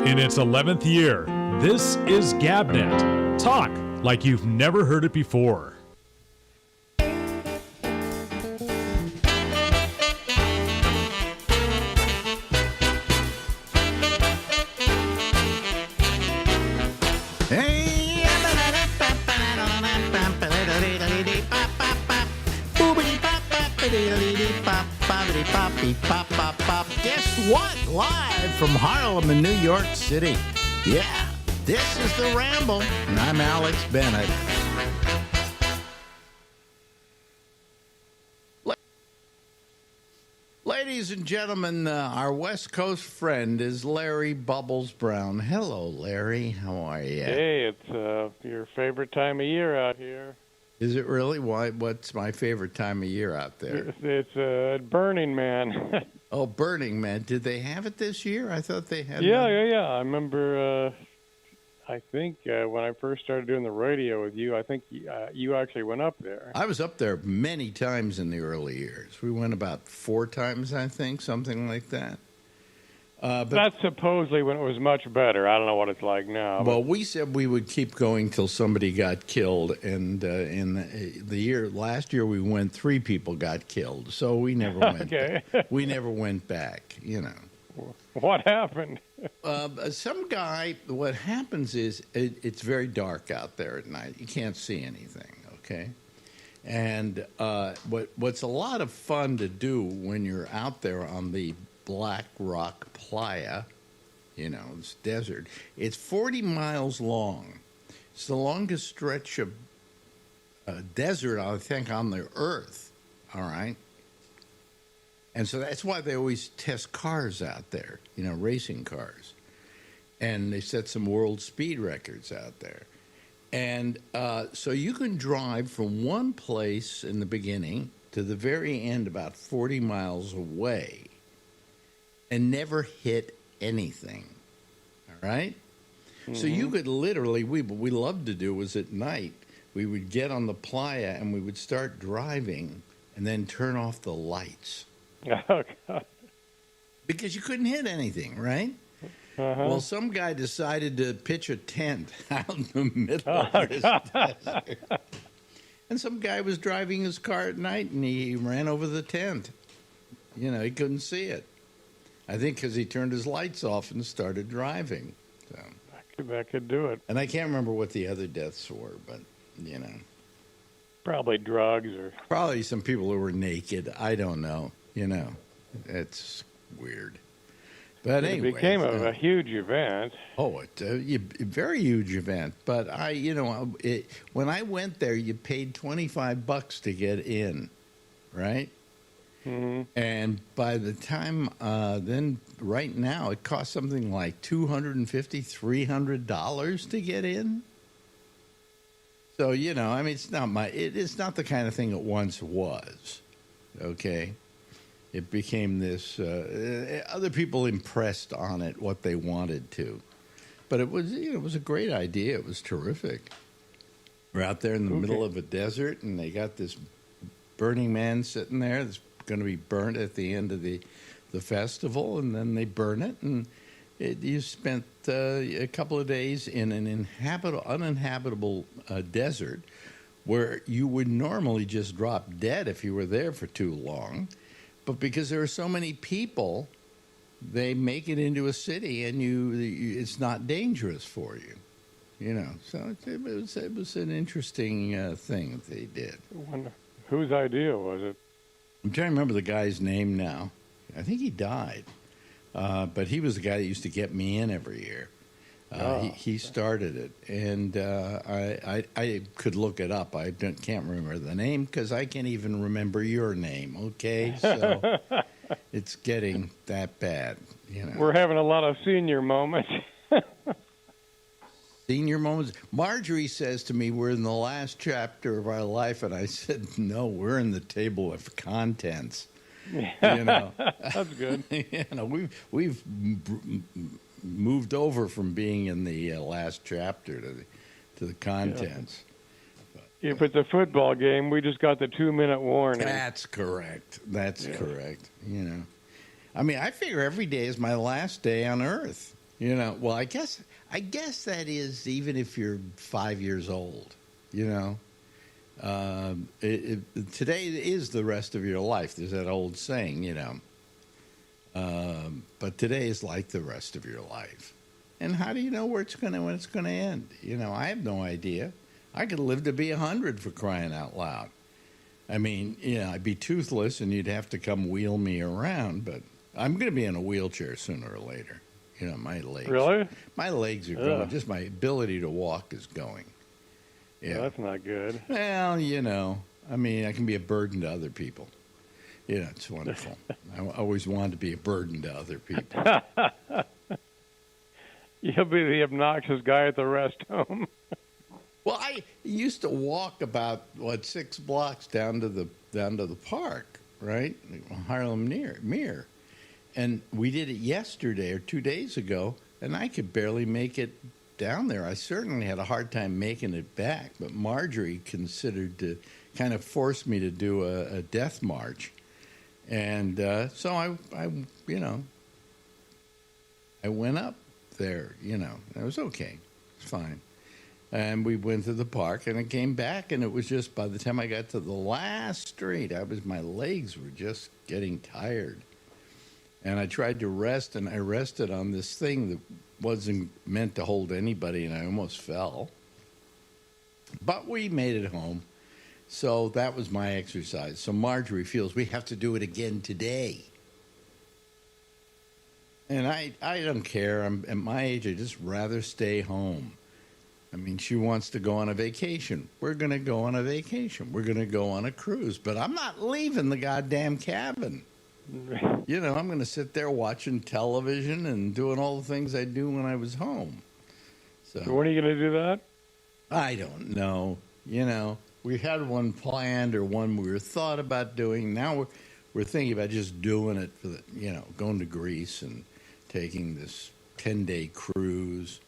In its 11th year, this is GabNet. Talk like you've never heard it before. Guess what? Live from Harlem in New York City. Yeah, this is the Ramble, and I'm Alex Bennett. Ladies and gentlemen, our West Coast friend is Larry Bubbles Brown. Hello, Larry. How are you? Hey, it's your favorite time of year out here. Is it really? Why? What's my favorite time of year out there? It's Burning Man. Oh, Burning Man. Did they have it this year? I thought they had. Yeah. I remember. I think when I first started doing the radio with you, I think you actually went up there. I was up there many times in the early years. We went about 4 times, I think, something like that. But that's supposedly when it was much better. I don't know what it's like now. Well, we said we would keep going till somebody got killed, and in the last year we went, 3 people got killed, so we never went. Okay. We never went back. You know. What happened? Some guy. What happens is it's very dark out there at night. You can't see anything. Okay. And what's a lot of fun to do when you're out there on the Black Rock Playa, you know, it's desert. It's 40 miles long. It's the longest stretch of desert, I think, on the earth. All right. And so that's why they always test cars out there, you know, racing cars. And they set some world speed records out there. And so you can drive from one place in the beginning to the very end, about 40 miles away, and never hit anything. All right? Mm-hmm. So you could literally, what we loved to do was at night, we would get on the playa and we would start driving and then turn off the lights. Oh, God. Because you couldn't hit anything, right? Uh-huh. Well, some guy decided to pitch a tent out in the middle of this desert. And some guy was driving his car at night and he ran over the tent. You know, he couldn't see it. I think because he turned his lights off and started driving. So that could do it. And I can't remember what the other deaths were, but, you know. Probably drugs or... Probably some people who were naked. I don't know. You know, it's weird. But anyway. It became a huge event. Oh, it's a very huge event. But when I went there, you paid $25 to get in, right? Mm-hmm. And by the time then, right now, it costs something like $250, $300 to get in. So you know, I mean, it's not the kind of thing it once was. Okay, it became this. Other people impressed on it what they wanted to, but it was a great idea. It was terrific. We're out there in the middle of a desert, and they got this Burning Man sitting there. That's going to be burnt at the end of the festival, and then they burn it, and you spent a couple of days in an uninhabitable desert where you would normally just drop dead if you were there for too long, but because there are so many people, they make it into a city, and it's not dangerous for you, you know. So it was an interesting thing that they did. I wonder whose idea was it? I'm trying to remember the guy's name now. I think he died. But he was the guy that used to get me in every year. He started it. And I could look it up. I can't remember the name because I can't even remember your name, okay? So it's getting that bad, you know. We're having a lot of senior moments. Senior moments. Marjorie says to me, we're in the last chapter of our life, and I said, no, we're in the table of contents. You know, that's good. You know, we've moved over from being in the last chapter to the contents. Yeah. If it's a football game, we just got the 2-minute warning. That's correct. That's correct. You know, I mean, I figure every day is my last day on Earth. You know, well, I guess that is even if you're 5 years old. You know, today is the rest of your life. There's that old saying, you know. But today is like the rest of your life. And how do you know when it's going to end? You know, I have no idea. I could live to be 100 for crying out loud. I mean, you know, I'd be toothless and you'd have to come wheel me around, but I'm going to be in a wheelchair sooner or later. You know, my legs. Really? My legs are going. Just my ability to walk is going. Yeah. Well, that's not good. Well, you know, I mean, I can be a burden to other people. You know, it's wonderful. I always wanted to be a burden to other people. You'll be the obnoxious guy at the rest home. Well, I used to walk about 6 blocks down to the park, right, Harlem Mere, and we did it yesterday or 2 days ago, and I could barely make it down there. I certainly had a hard time making it back, but Marjorie considered to kind of force me to do a death march, and so I you know, I went up there. You know, it was okay, it's fine. And we went to the park, and I came back, and it was just by the time I got to the last street, my legs were just getting tired. And I tried to rest, and I rested on this thing that wasn't meant to hold anybody, and I almost fell. But we made it home, so that was my exercise. So Marjorie feels we have to do it again today. And I don't care. I'm at my age, I'd just rather stay home. I mean, she wants to go on a vacation. We're going to go on a vacation. We're going to go on a cruise. But I'm not leaving the goddamn cabin. You know, I'm going to sit there watching television and doing all the things I do when I was home. So When are you going to do that? I don't know. You know, we had one planned or one we were thought about doing. Now we're thinking about just doing it for the, you know, going to Greece and taking this 10-day cruise.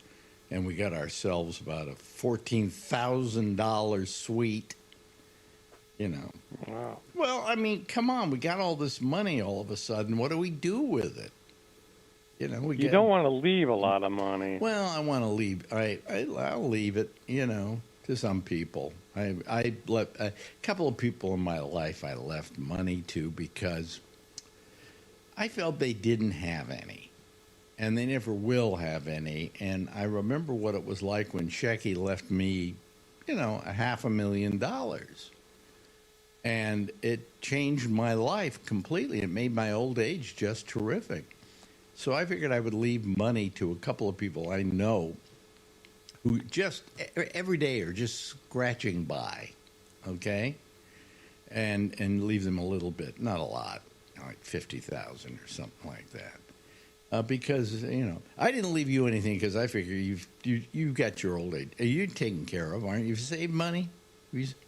And we got ourselves about a $14,000 suite, you know. Wow. Well, I mean, come on. We got all this money all of a sudden. What do we do with it? You know, You don't want to leave a lot of money. Well, I want to leave. I'll leave it, you know, to some people. I left a couple of people in my life I left money to because I felt they didn't have any. And they never will have any. And I remember what it was like when Shecky left me, you know, $500,000. And it changed my life completely. It made my old age just terrific. So I figured I would leave money to a couple of people I know who just every day are just scratching by, okay? And leave them a little bit, not a lot, like $50,000 or something like that. Because, you know, I didn't leave you anything because I figure you've got your old age. You're taken care of, aren't you? You've saved money?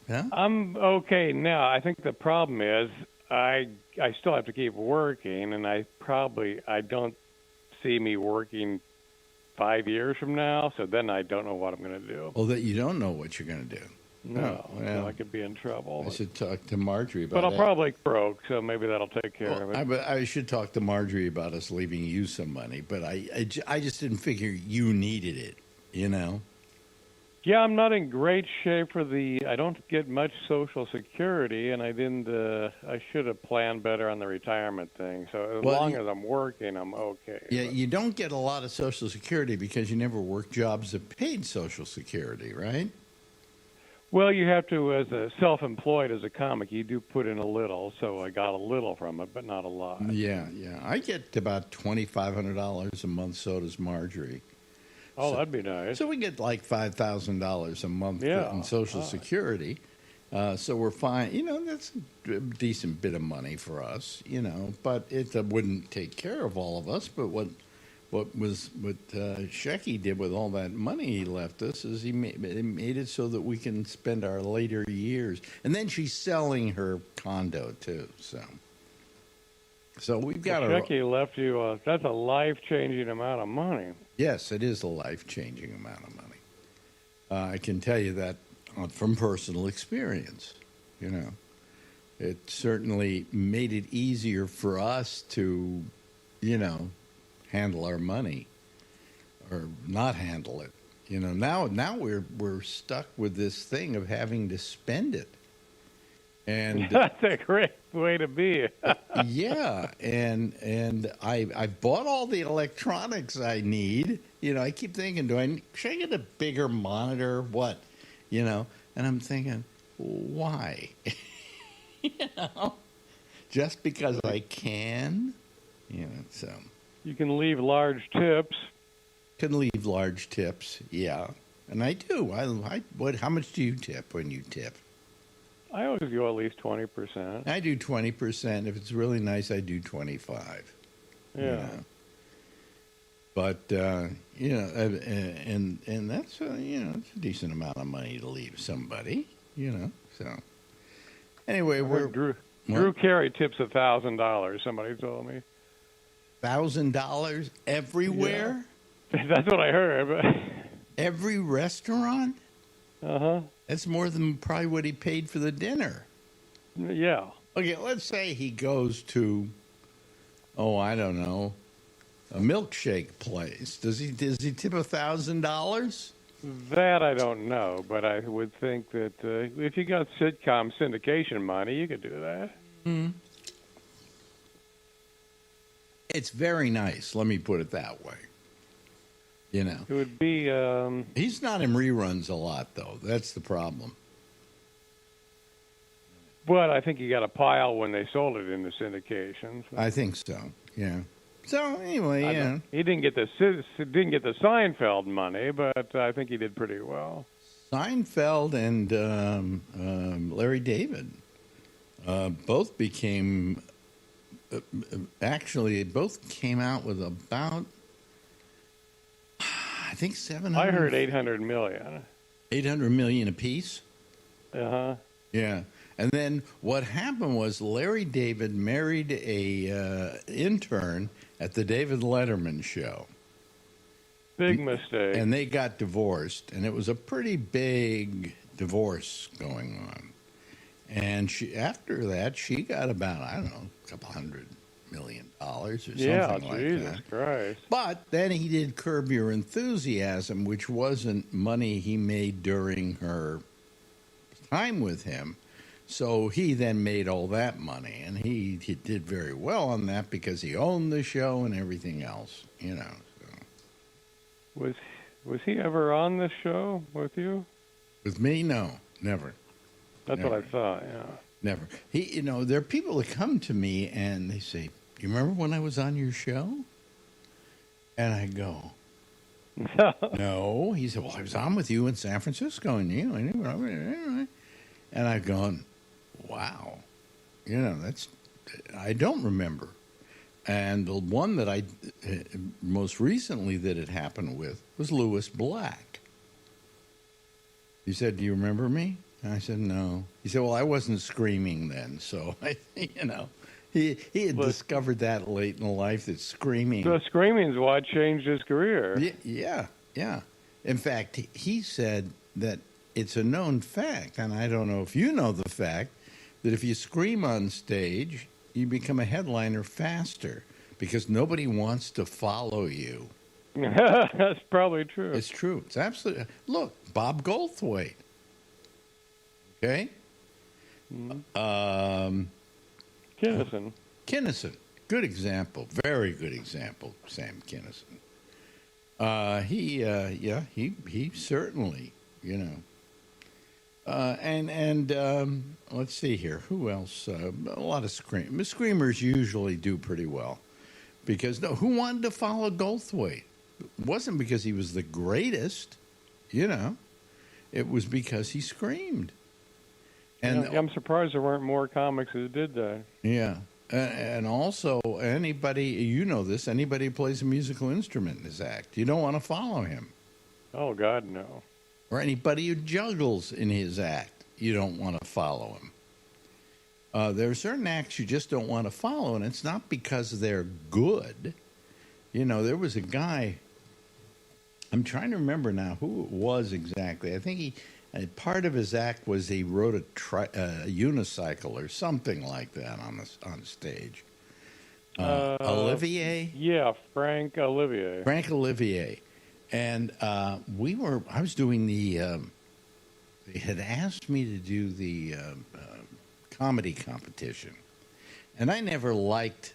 Huh? I'm okay now. I think the problem is I still have to keep working, and I don't see me working 5 years from now, so then I don't know what I'm going to do. Oh, that you don't know what you're going to do. No, Oh, well, I could be in trouble. I should talk to Marjorie about But I'll that. probably broke, so maybe that'll take care of it. I should talk to Marjorie about us leaving you some money, but I just didn't figure you needed it, you know? Yeah, I'm not in great shape for I don't get much Social Security, and I should have planned better on the retirement thing. So as long as I'm working, I'm okay. Yeah, you don't get a lot of Social Security because you never work jobs that paid Social Security, right? Well, you have to, as a self-employed as a comic, you do put in a little, so I got a little from it, but not a lot. Yeah. I get about $2,500 a month, so does Marjorie. Oh, that'd be nice. So we get like $5,000 a month in Social Security. So we're fine. You know, that's a decent bit of money for us, you know, but it wouldn't take care of all of us. But what Shecky did with all that money he left us is he made it so that we can spend our later years. And then she's selling her condo, too, So we've got Shecky left you, that's a life-changing amount of money. Yes, it is a life-changing amount of money. I can tell you that from personal experience, you know. It certainly made it easier for us to, you know, handle our money. or not handle it. Now we're stuck with this thing of having to spend it. And that's a great way to be. yeah, and I bought all the electronics I need. I keep thinking, should I get a bigger monitor? What? And I'm thinking, why? Just because I can? So. You can leave large tips. Can leave large tips, yeah. And I do. How much do you tip when you tip? I always go at least 20%. I do 20%. If it's really nice, I do 25. Yeah. But and that's it's a decent amount of money to leave somebody. So anyway, Drew Carey tips $1,000. Somebody told me. $1,000 everywhere. Yeah. That's what I heard. But every restaurant. Uh-huh. That's more than probably what he paid for the dinner. Yeah. Okay, let's say he goes to, I don't know, a milkshake place. Does he tip $1,000? That I don't know, but I would think that if you got sitcom syndication money, you could do that. Mm-hmm. It's very nice. Let me put it that way. It would be. He's not in reruns a lot, though. That's the problem. But I think he got a pile when they sold it in the syndication. So. I think so. Yeah. So anyway, yeah. He didn't get the Seinfeld money, but I think he did pretty well. Seinfeld and Larry David both became. Actually, both came out with about. I think 700. I heard 800 million. 800 million apiece? Uh-huh. Yeah. And then what happened was Larry David married a intern at the David Letterman show. Big mistake. And they got divorced, and it was a pretty big divorce going on. And after that, she got about, I don't know, a couple $100 million or something like that. Jesus Christ. But then he did Curb Your Enthusiasm, which wasn't money he made during her time with him. So he then made all that money, and he did very well on that because he owned the show and everything else, So. Was he ever on this show with you? With me, no, never. That's never. what I thought. Yeah. Never. There are people that come to me and they say, "You remember when I was on your show?" And I go, "No." He said, "Well, I was on with you in San Francisco, and and I've gone, "Wow, I don't remember." And the one that I most recently that it happened with was Lewis Black. He said, "Do you remember me?" And I said, "No." He said, "Well, I wasn't screaming then." So, he had discovered that late in life that screaming. The screaming's what changed his career. Yeah. In fact, he said that it's a known fact, and I don't know if you know the fact, that if you scream on stage, you become a headliner faster because nobody wants to follow you. That's probably true. It's true. It's absolutely. Look, Bob Goldthwait. Okay? Kinison. Good example. Very good example, Sam Kinison. He certainly, let's see here. Who else? A lot of screamers usually do pretty well. Because, who wanted to follow Goldthwait? It wasn't because he was the greatest, It was because he screamed. And I'm surprised there weren't more comics who did that. Yeah. And also, anybody who plays a musical instrument in his act, you don't want to follow him. Oh, God, no. Or anybody who juggles in his act, you don't want to follow him. There are certain acts you just don't want to follow, and it's not because they're good. There was a guy, I'm trying to remember now who it was exactly. I think part of his act was he rode a unicycle or something like that on stage. Olivier? Yeah, Frank Olivier. Frank Olivier. And I was doing they had asked me to do the comedy competition. And I never liked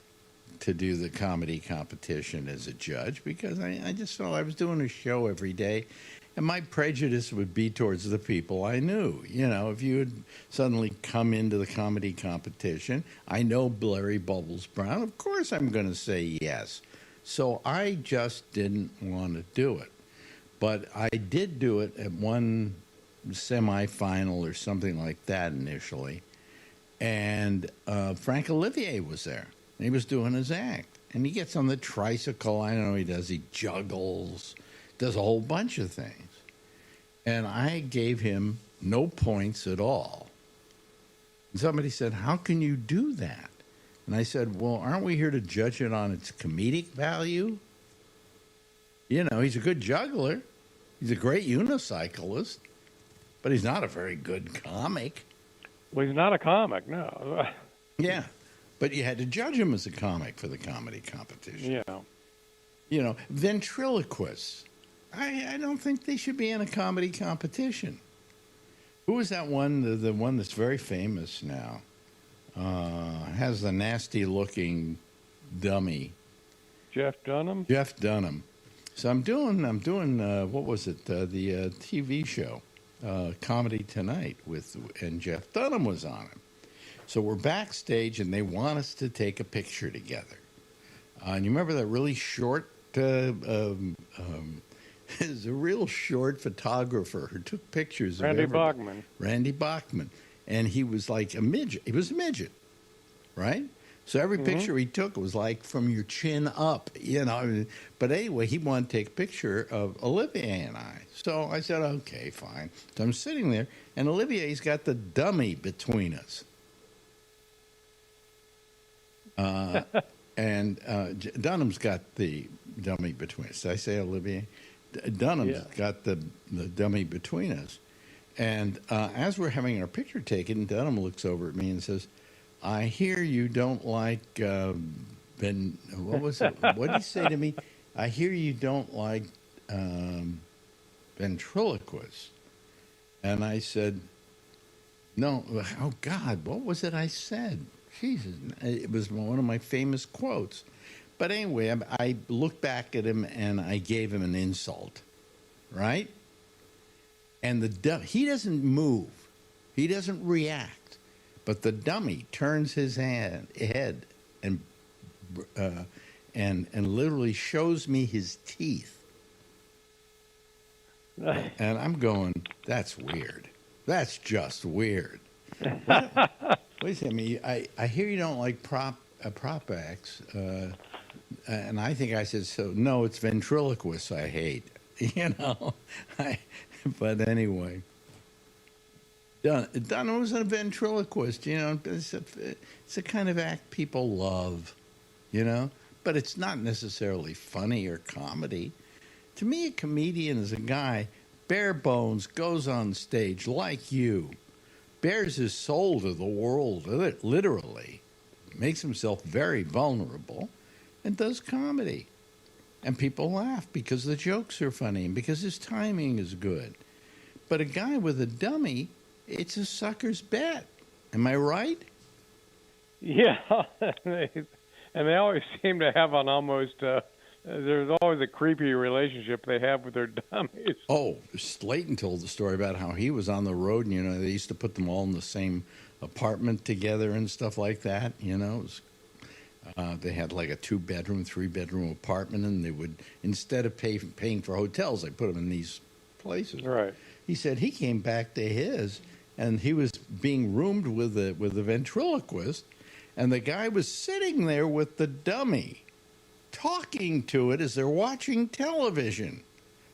to do the comedy competition as a judge because I just felt I was doing a show every day. And my prejudice would be towards the people I knew. You know, if you had suddenly come into the comedy competition, I know Larry Bubbles Brown, of course I'm going to say yes. So I just didn't want to do it. But I did do it at one semifinal or something like that initially. And Frank Olivier was there. He was doing his act. And he gets on the tricycle. I don't know what he does. He juggles, does a whole bunch of things. And I gave him no points at all. And somebody said, how can you do that? And I said, well, aren't we here to judge it on its comedic value? You know, he's a good juggler. He's a great unicyclist. But he's not a very good comic. Well, he's not a comic, no. Yeah. But you had to judge him as a comic for the comedy competition. Yeah. You know, ventriloquists. I don't think they should be in a comedy competition. Who was that one, the one that's very famous now? Has the nasty-looking dummy. Jeff Dunham? Jeff Dunham. So I'm doing what was it? The TV show, Comedy Tonight, and Jeff Dunham was on it. So we're backstage, and they want us to take a picture together. And you remember that really short, is a real short photographer who took pictures Randy of everybody. Bachman. Randy Bachman. And he was like a midget. He was a midget, right? So every picture he took was like from your chin up, you know. But anyway, he wanted to take a picture of Olivier and I. So I said, okay, fine. So I'm sitting there, and Olivier's got the dummy between us. And Dunham's got the dummy between us. Did I say Olivier? Dunham's got the dummy between us. And as we're having our picture taken, Dunham looks over at me and says, I hear you don't like what was it? What did he say to me? I hear you don't like ventriloquists. And I said, no, oh God, what was it I said? Jesus, it was one of my famous quotes. But anyway, I looked back at him and I gave him an insult, right? And he doesn't move. He doesn't react. But the dummy turns his head and literally shows me his teeth. And I'm going, that's weird. That's just weird. Wait a second. I hear you don't like prop acts. And I think I said, so no, it's ventriloquists I hate. You know? But anyway. Dunham was a ventriloquist, you know. It's a kind of act people love, you know. But it's not necessarily funny or comedy. To me, a comedian is a guy, bare bones, goes on stage like you, bears his soul to the world, literally, makes himself very vulnerable, and does comedy. And people laugh because the jokes are funny and because his timing is good. But a guy with a dummy, it's a sucker's bet. Am I right? Yeah. And they always seem to have an almost, there's always a creepy relationship they have with their dummies. Oh, Slayton told the story about how he was on the road and, you know, they used to put them all in the same apartment together and stuff like that, you know. It was, they had like a 2-bedroom, 3-bedroom apartment, and they would, instead of paying for hotels, they put them in these places. Right. He said he came back to his, and he was being roomed with a ventriloquist, and the guy was sitting there with the dummy, talking to it as they're watching television.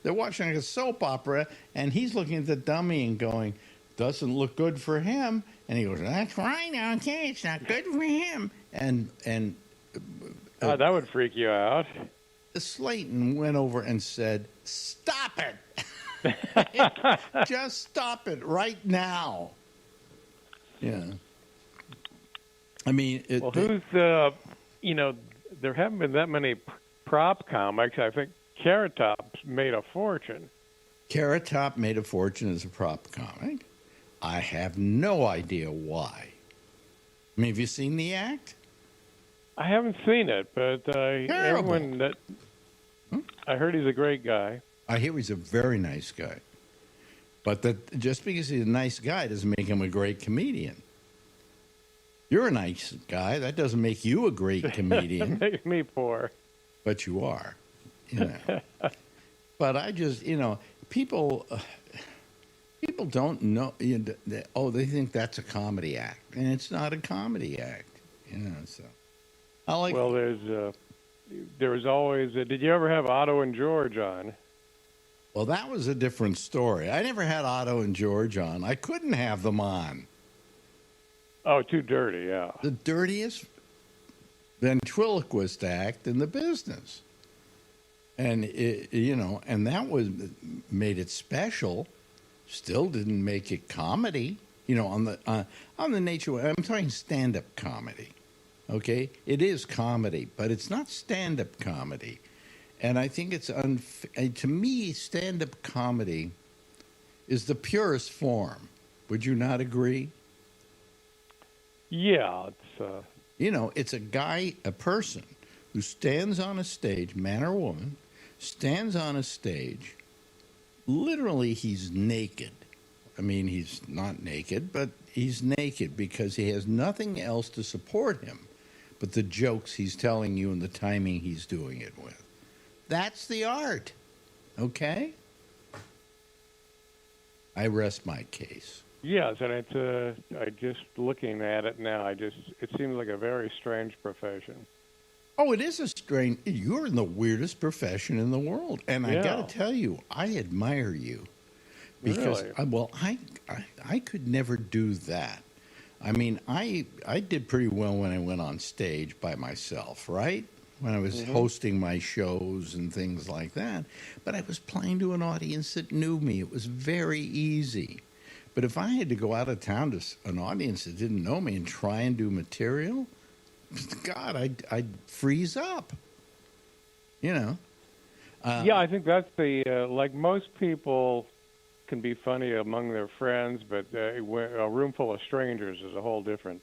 They're watching like a soap opera, and he's looking at the dummy and going, doesn't look good for him. And he goes, that's right, okay, it's not good for him. And that would freak you out. Slayton went over and said, stop it. Just stop it right now. Yeah. I mean, who's you know, there haven't been that many prop comics. I think Carrot Top's made a fortune. Carrot Top made a fortune as a prop comic. I have no idea why. I mean, have you seen the act? I haven't seen it, but Terrible. everyone that I heard he's a great guy. I hear he's a very nice guy. But that just because he's a nice guy doesn't make him a great comedian. You're a nice guy. That doesn't make you a great comedian. Make me poor. But you are. You know. But I just, people don't know. They think that's a comedy act. And it's not a comedy act. So. I like. Well, there was always. Did you ever have Otto and George on? Well, that was a different story. I never had Otto and George on. I couldn't have them on. Oh, too dirty, yeah. The dirtiest ventriloquist act in the business. And, and that made it special. Still didn't make it comedy. On the nature, I'm talking stand-up comedy. Okay? It is comedy, but it's not stand-up comedy. And I think it's to me, stand-up comedy is the purest form. Would you not agree? Yeah, it's a person who stands on a stage, man or woman, stands on a stage. Literally, he's naked. I mean, he's not naked, but he's naked because he has nothing else to support him but the jokes he's telling you and the timing he's doing it with. That's the art, okay? I rest my case. Yes, and it's. I just looking at it now. It seems like a very strange profession. Oh, it is a strange. You're in the weirdest profession in the world, and I got to tell you, I admire you because really? I could never do that. I mean, I did pretty well when I went on stage by myself, right? When I was hosting my shows and things like that. But I was playing to an audience that knew me. It was very easy. But if I had to go out of town to an audience that didn't know me and try and do material, God, I'd freeze up. Yeah, I think that's like most people can be funny among their friends, but a room full of strangers is a whole different.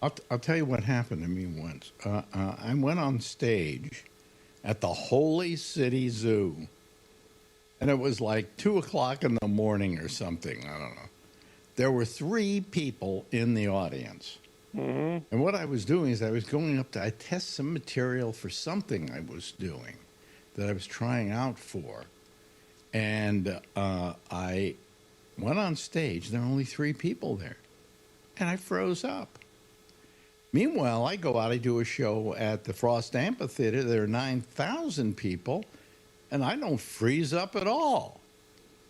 I'll tell you what happened to me once. I went on stage at the Holy City Zoo, and it was like 2 o'clock in the morning or something. I don't know. There were 3 people in the audience. Mm-hmm. And what I was doing is I was going up to test some material for something I was doing that I was trying out for. And I went on stage. There were only 3 people there. And I froze up. Meanwhile, I go out, I do a show at the Frost Amphitheater. There are 9,000 people, and I don't freeze up at all.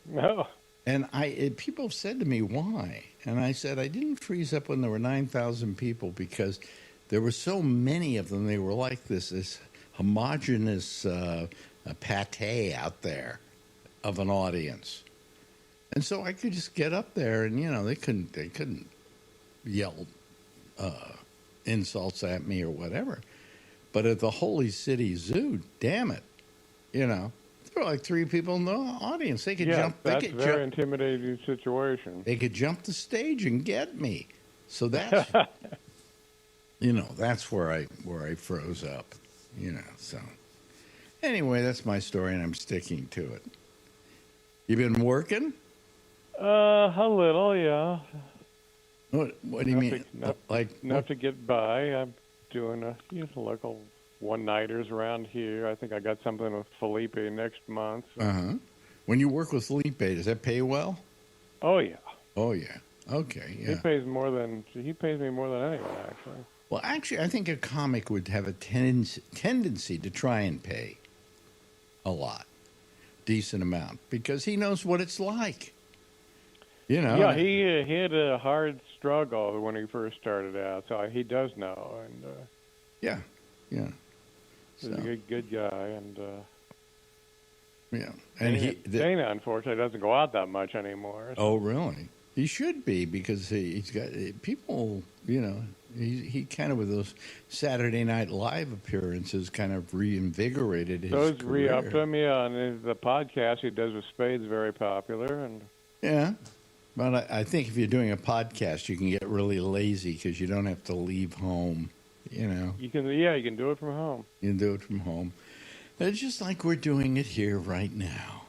No. And people have said to me, why? And I said, I didn't freeze up when there were 9,000 people because there were so many of them. They were like this homogenous pate out there of an audience. And so I could just get up there and, they couldn't yell insults at me or whatever. But at the Holy City Zoo, damn it, there were like 3 people in the audience. They could jump. That's a very intimidating situation. They could jump the stage and get me. So that's, that's where I froze up. So anyway, that's my story, and I'm sticking to it. You been working? A little, yeah. What do you mean? Enough to get by. I'm doing local one-nighters around here. I think I got something with Felipe next month. So. When you work with Felipe, does that pay well? Oh yeah. Oh yeah. Okay. Yeah. He pays me more than anyone, actually. Well, actually, I think a comic would have a tendency to try and pay a lot, decent amount, because he knows what it's like. Yeah, he had a hard struggle when he first started out, so he does know. And yeah. He's a good guy, and and Dana, unfortunately, doesn't go out that much anymore. So. Oh, really? He should be, because he's got people. he kind of with those Saturday Night Live appearances kind of reinvigorated his Those career. re-upped him, yeah, and the podcast he does with Spade's very popular, and Yeah, but I think if you're doing a podcast, you can get really lazy because you don't have to leave home. You know, you can do it from home. you can do it from home. It's just like we're doing it here right now.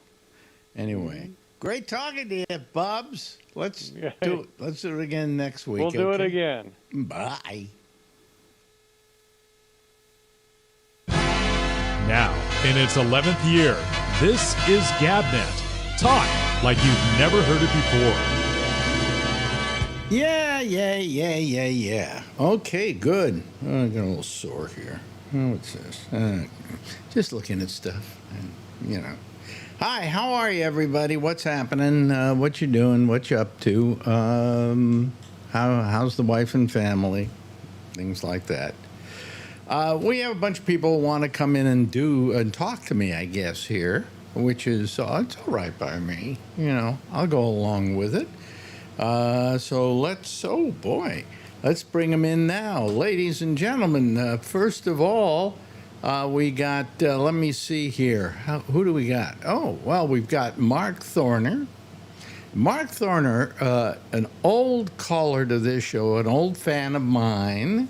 Anyway, great talking to you, Bubs. Let's do it again next week. We'll do it again. Bye. Now, in its 11th year, this is GabNet. Talk like you've never heard it before. Yeah. Okay, good. I got a little sore here. Oh, what's this? Just looking at stuff. You know. Hi, how are you, everybody? What's happening? What you doing? What you up to? How's the wife and family? Things like that. We have a bunch of people who want to come in and talk to me, I guess, here, which is it's all right by me. You know, I'll go along with it. So let's bring them in now. Ladies and gentlemen, first of all, we got, let me see here. Who do we got? Oh, well, we've got Mark Thorner. Mark Thorner, an old caller to this show, an old fan of mine,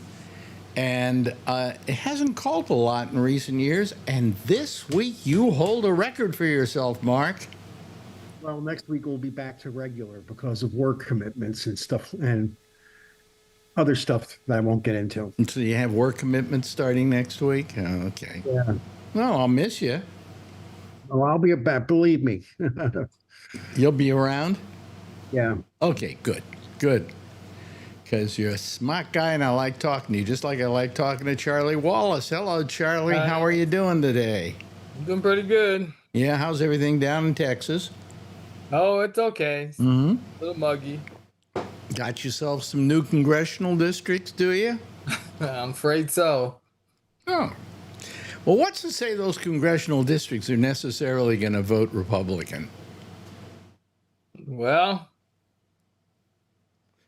and it hasn't called a lot in recent years. And this week, you hold a record for yourself, Mark. Well, next week we'll be back to regular because of work commitments and stuff and other stuff that I won't get into. So you have work commitments starting next week? Oh, okay. Yeah. Well, I'll miss you. Oh, I'll be back. Believe me. You'll be around? Yeah. Okay, good. Because you're a smart guy and I like talking to you, just like I like talking to Charlie Wallace. Hello, Charlie. Hi. How are you doing today? I'm doing pretty good. Yeah, how's everything down in Texas? Oh, it's okay. Mm-hmm. A little muggy. Got yourself some new congressional districts, do you? I'm afraid so. Oh. Well, what's to say those congressional districts are necessarily going to vote Republican? Well,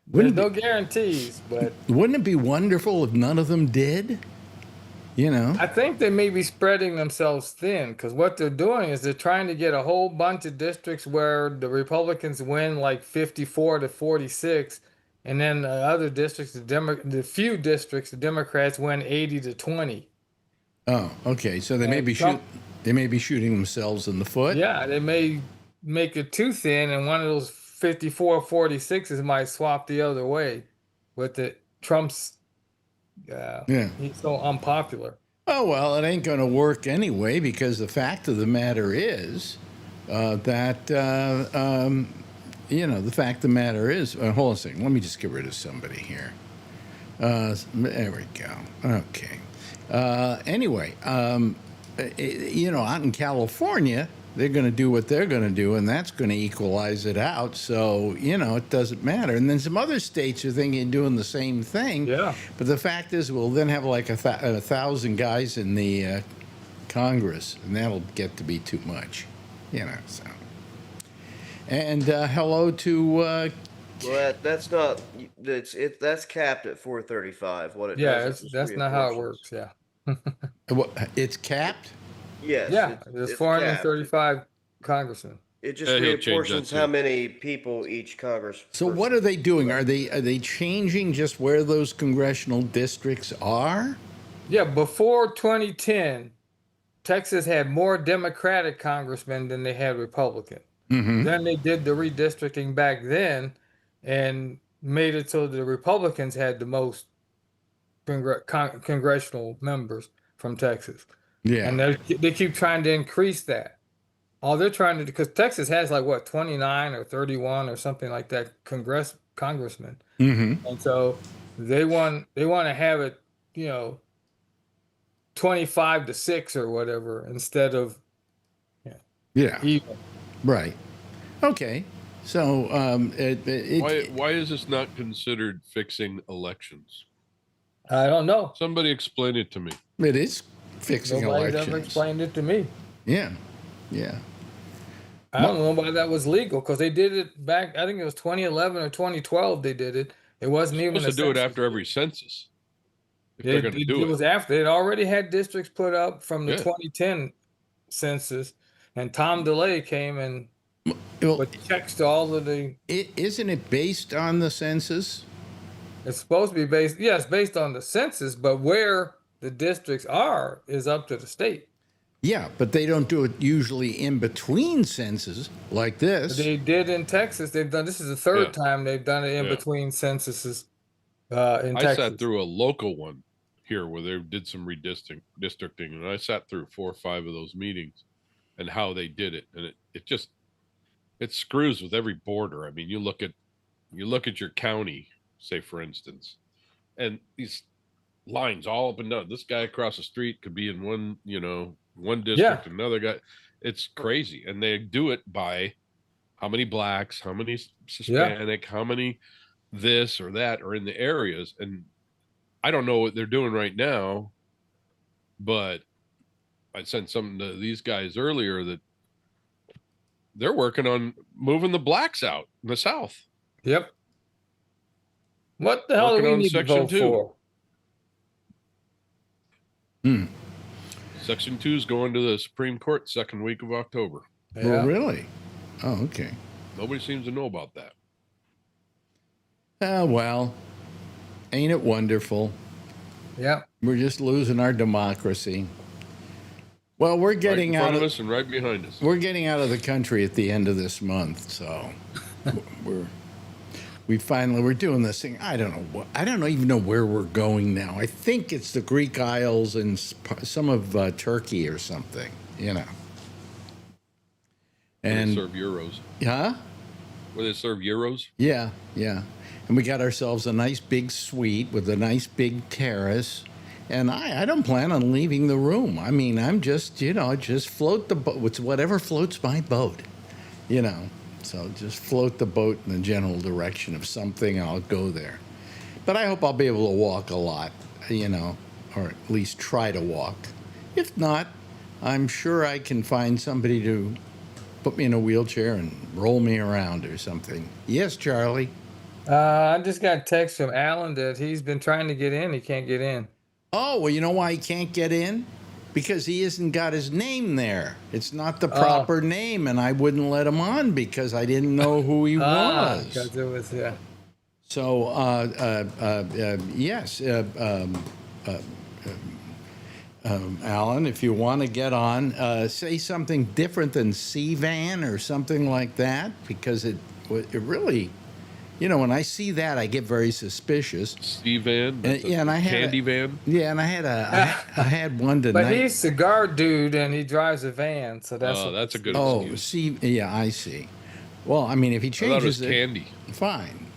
there's no guarantees, but Wouldn't it be wonderful if none of them did? You know? I think they may be spreading themselves thin because what they're doing is they're trying to get a whole bunch of districts where the Republicans win like 54 to 46, and then the other districts, the few districts, the Democrats win 80 to 20. Oh, okay. So they may be shooting themselves in the foot. Yeah, they may make it too thin, and one of those 54 46s might swap the other way with the Trump's. Yeah, he's so unpopular. Oh, well, it ain't going to work anyway because the fact of the matter is that, the fact of the matter is, hold on a second, let me just get rid of somebody here. There we go. Okay. Anyway, out in California, they're going to do what they're going to do, and that's going to equalize it out. So, it doesn't matter. And then some other states are thinking of doing the same thing. Yeah. But the fact is, we'll then have like 1,000 guys in the Congress, and that'll get to be too much, So. And hello to. Well, that's not. That's capped at 435. What it does. That's not how it works. Yeah. It's capped. Yes. Yeah, there's it's 435 congressmen. It just he'll change reapportions that how too. many people each Congress. So what are they doing? Are they changing just where those congressional districts are? Yeah, before 2010, Texas had more Democratic congressmen than they had Republican. Mm-hmm. Then they did the redistricting back then and made it so the Republicans had the most congressional members from Texas. Yeah. And they keep trying to increase that. All they're trying to do, because Texas has 29 or 31 or something like that congressmen. Mm-hmm. And so they want to have it, 25 to 6 or whatever instead of even. Right. Okay. So Why is this not considered fixing elections? I don't know. Somebody explain it to me. it is fixing Nobody's elections. ever explained it to me. Yeah. I don't know why that was legal because they did it back. I think it was 2011 or 2012. They did it, It wasn't even Supposed to do it census. after every census. If they're going to do It was after they'd already had districts put up from the Yeah. 2010 census, and Tom DeLay came and Well, with checks to all of the. isn't it based on the census? It's supposed to be based, yes, based on the census, but where the districts are is up to the state. Yeah, but they don't do it usually in between censuses like this. They did in Texas. They've done. This is the third Yeah. time they've done it in Yeah. between censuses. In I Texas. sat through a local one here where they did some redistricting, and I sat through 4 or 5 of those meetings and how they did it, and it screws with every border. I mean, you look at your county, say for instance, and these lines all up and down. This guy across the street could be in one district, another guy. It's crazy, and they do it by how many blacks, how many Hispanic, how many this or that are in the areas. And I don't know what they're doing right now, but I sent something to these guys earlier that they're working on moving the blacks out in the South. Yep. What the hell do we need to vote for? Section 2 is going to the Supreme Court second week of October. Yeah. Well, really? Oh, okay. Nobody seems to know about that. Well, ain't it wonderful? Yeah. We're just losing our democracy. Well, we're getting right in front out of us and right behind us. We're getting out of the country at the end of this month, so we're doing this thing. I don't even know where we're going now. I think it's the Greek Isles and some of Turkey or something, And they serve euros. Huh? Where they serve euros? Yeah. And we got ourselves a nice big suite with a nice big terrace. And I don't plan on leaving the room. I mean, I'm just, just float the boat. It's whatever floats my boat, So just float the boat in the general direction of something, and I'll go there. But I hope I'll be able to walk a lot, or at least try to walk. If not, I'm sure I can find somebody to put me in a wheelchair and roll me around or something. Yes, Charlie? I just got a text from Alan that he's been trying to get in. He can't get in. Oh, well, you know why he can't get in? Because he hasn't got his name there. It's not the proper name, and I wouldn't let him on because I didn't know who he was. Because it was, yeah. So, yes, Alan, if you want to get on, say something different than C-Van or something like that, because it really... when I see that, I get very suspicious. C-Van? And I had Candy van? Yeah, and I had one tonight. But he's a guard dude, and he drives a van, so that's... that's a good Oh, excuse. yeah, I see. Well, I mean, if he changes it was candy. Fine.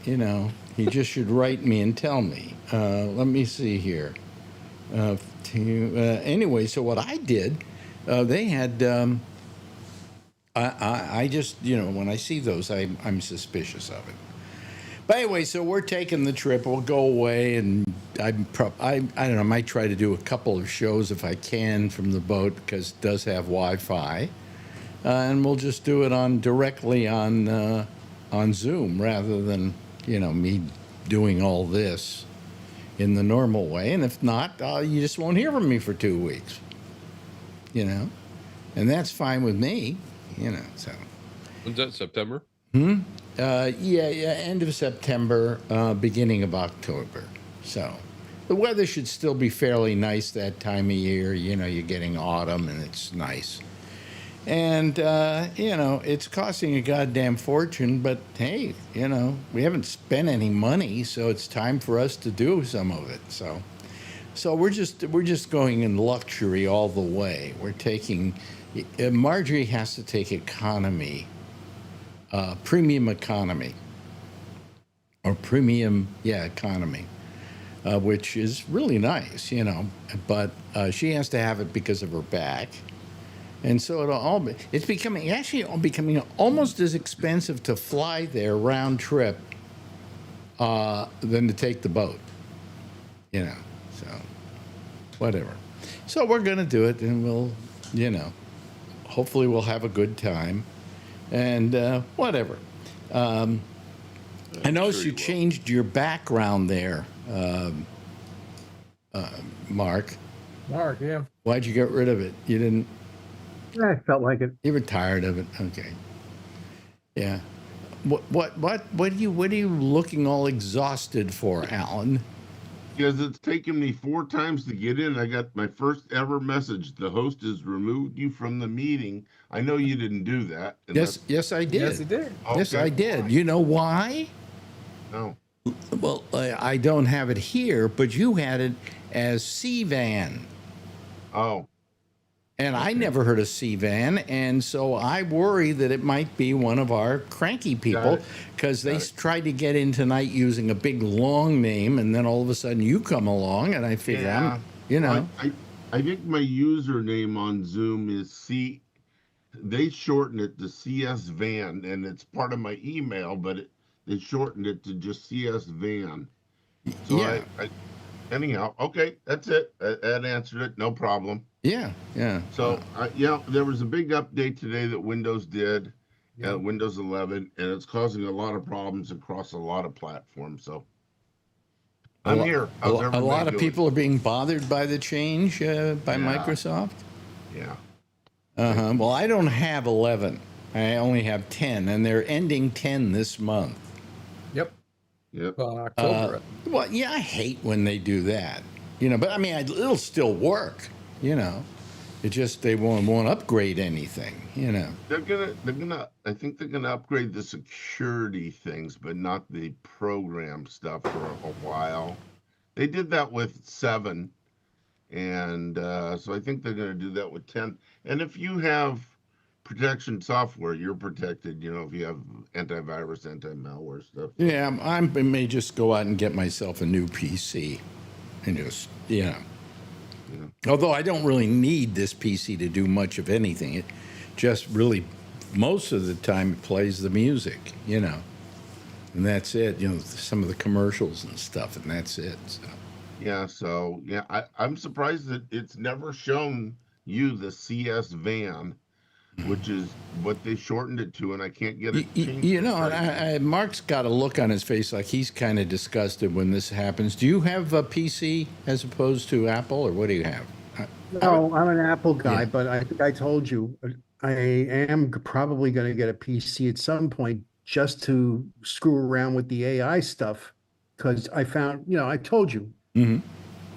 He just should write me and tell me. Let me see here. Anyway, so what I did, they had... I just, when I see those, I'm suspicious of it. But anyway, so we're taking the trip. We'll go away, and I don't know, I might try to do a couple of shows if I can from the boat because it does have Wi-Fi. And we'll just do it directly on Zoom rather than, me doing all this in the normal way. And if not, you just won't hear from me for 2 weeks, And that's fine with me, so. When's that, September? End of September, beginning of October. So the weather should still be fairly nice that time of year. You're getting autumn and it's nice. And, it's costing a goddamn fortune, but hey, we haven't spent any money, so it's time for us to do some of it. So we're just going in luxury all the way. We're taking, Marjorie has to take economy. Premium economy, or premium, economy, which is really nice, but she has to have it because of her back. And so it's becoming almost as expensive to fly there round trip than to take the boat, so whatever. So we're going to do it, and we'll, hopefully we'll have a good time. And whatever. I noticed sure you you will. changed your background there, Mark. Mark, yeah. Why'd you get rid of it? You didn't. I felt like it. You were tired of it. Okay. Yeah. What are you looking all exhausted for, Alan? Because it's taken me 4 times to get in. I got my first ever message. The host has removed you from the meeting. I know you didn't do that. And Yes, I did. Yes, he did. Yes, Okay, I did. why? You know why? No. Well, I don't have it here, but you had it as C-Van. Oh, And I never heard of C-Van, and so I worry that it might be one of our cranky people it. because they Got it. tried to get in tonight using a big long name, and then all of a sudden you come along, and I figure I think my username on Zoom is C. They shortened it to CS Van, and it's part of my email, but they shortened it to just CS Van. So Yeah. anyhow, okay, that's it. That answered it. No problem. Yeah. So, there was a big update today that Windows did, Yeah. Windows 11, and it's causing a lot of problems across a lot of platforms. So, I'm here. How's A everybody lot of doing? people are being bothered by the change by Microsoft. Yeah. Well, I don't have 11. I only have 10, and they're ending 10 this month. Yep. Yep. October. Well, yeah, I hate when they do that, but I mean, it'll still work, It just they won't upgrade anything, They're gonna. I think they're gonna upgrade the security things, but not the program stuff for a while. They did that with 7, and so I think they're gonna do that with 10. And if you have protection software, you're protected. If you have antivirus, anti-malware stuff. Yeah, I may just go out and get myself a new PC, and just Although I don't really need this PC to do much of anything, it just really most of the time it plays the music, and that's it. Some of the commercials and stuff, and that's it. So. Yeah, so I'm surprised that it's never shown you the CS Van, which is what they shortened it to, and I can't get it changed. And Mark's got a look on his face like he's kind of disgusted when this happens. Do you have a PC as opposed to Apple, or what do you have? No, I'm an Apple guy, but I think I told you I am probably going to get a PC at some point just to screw around with the AI stuff because I found, I told you, you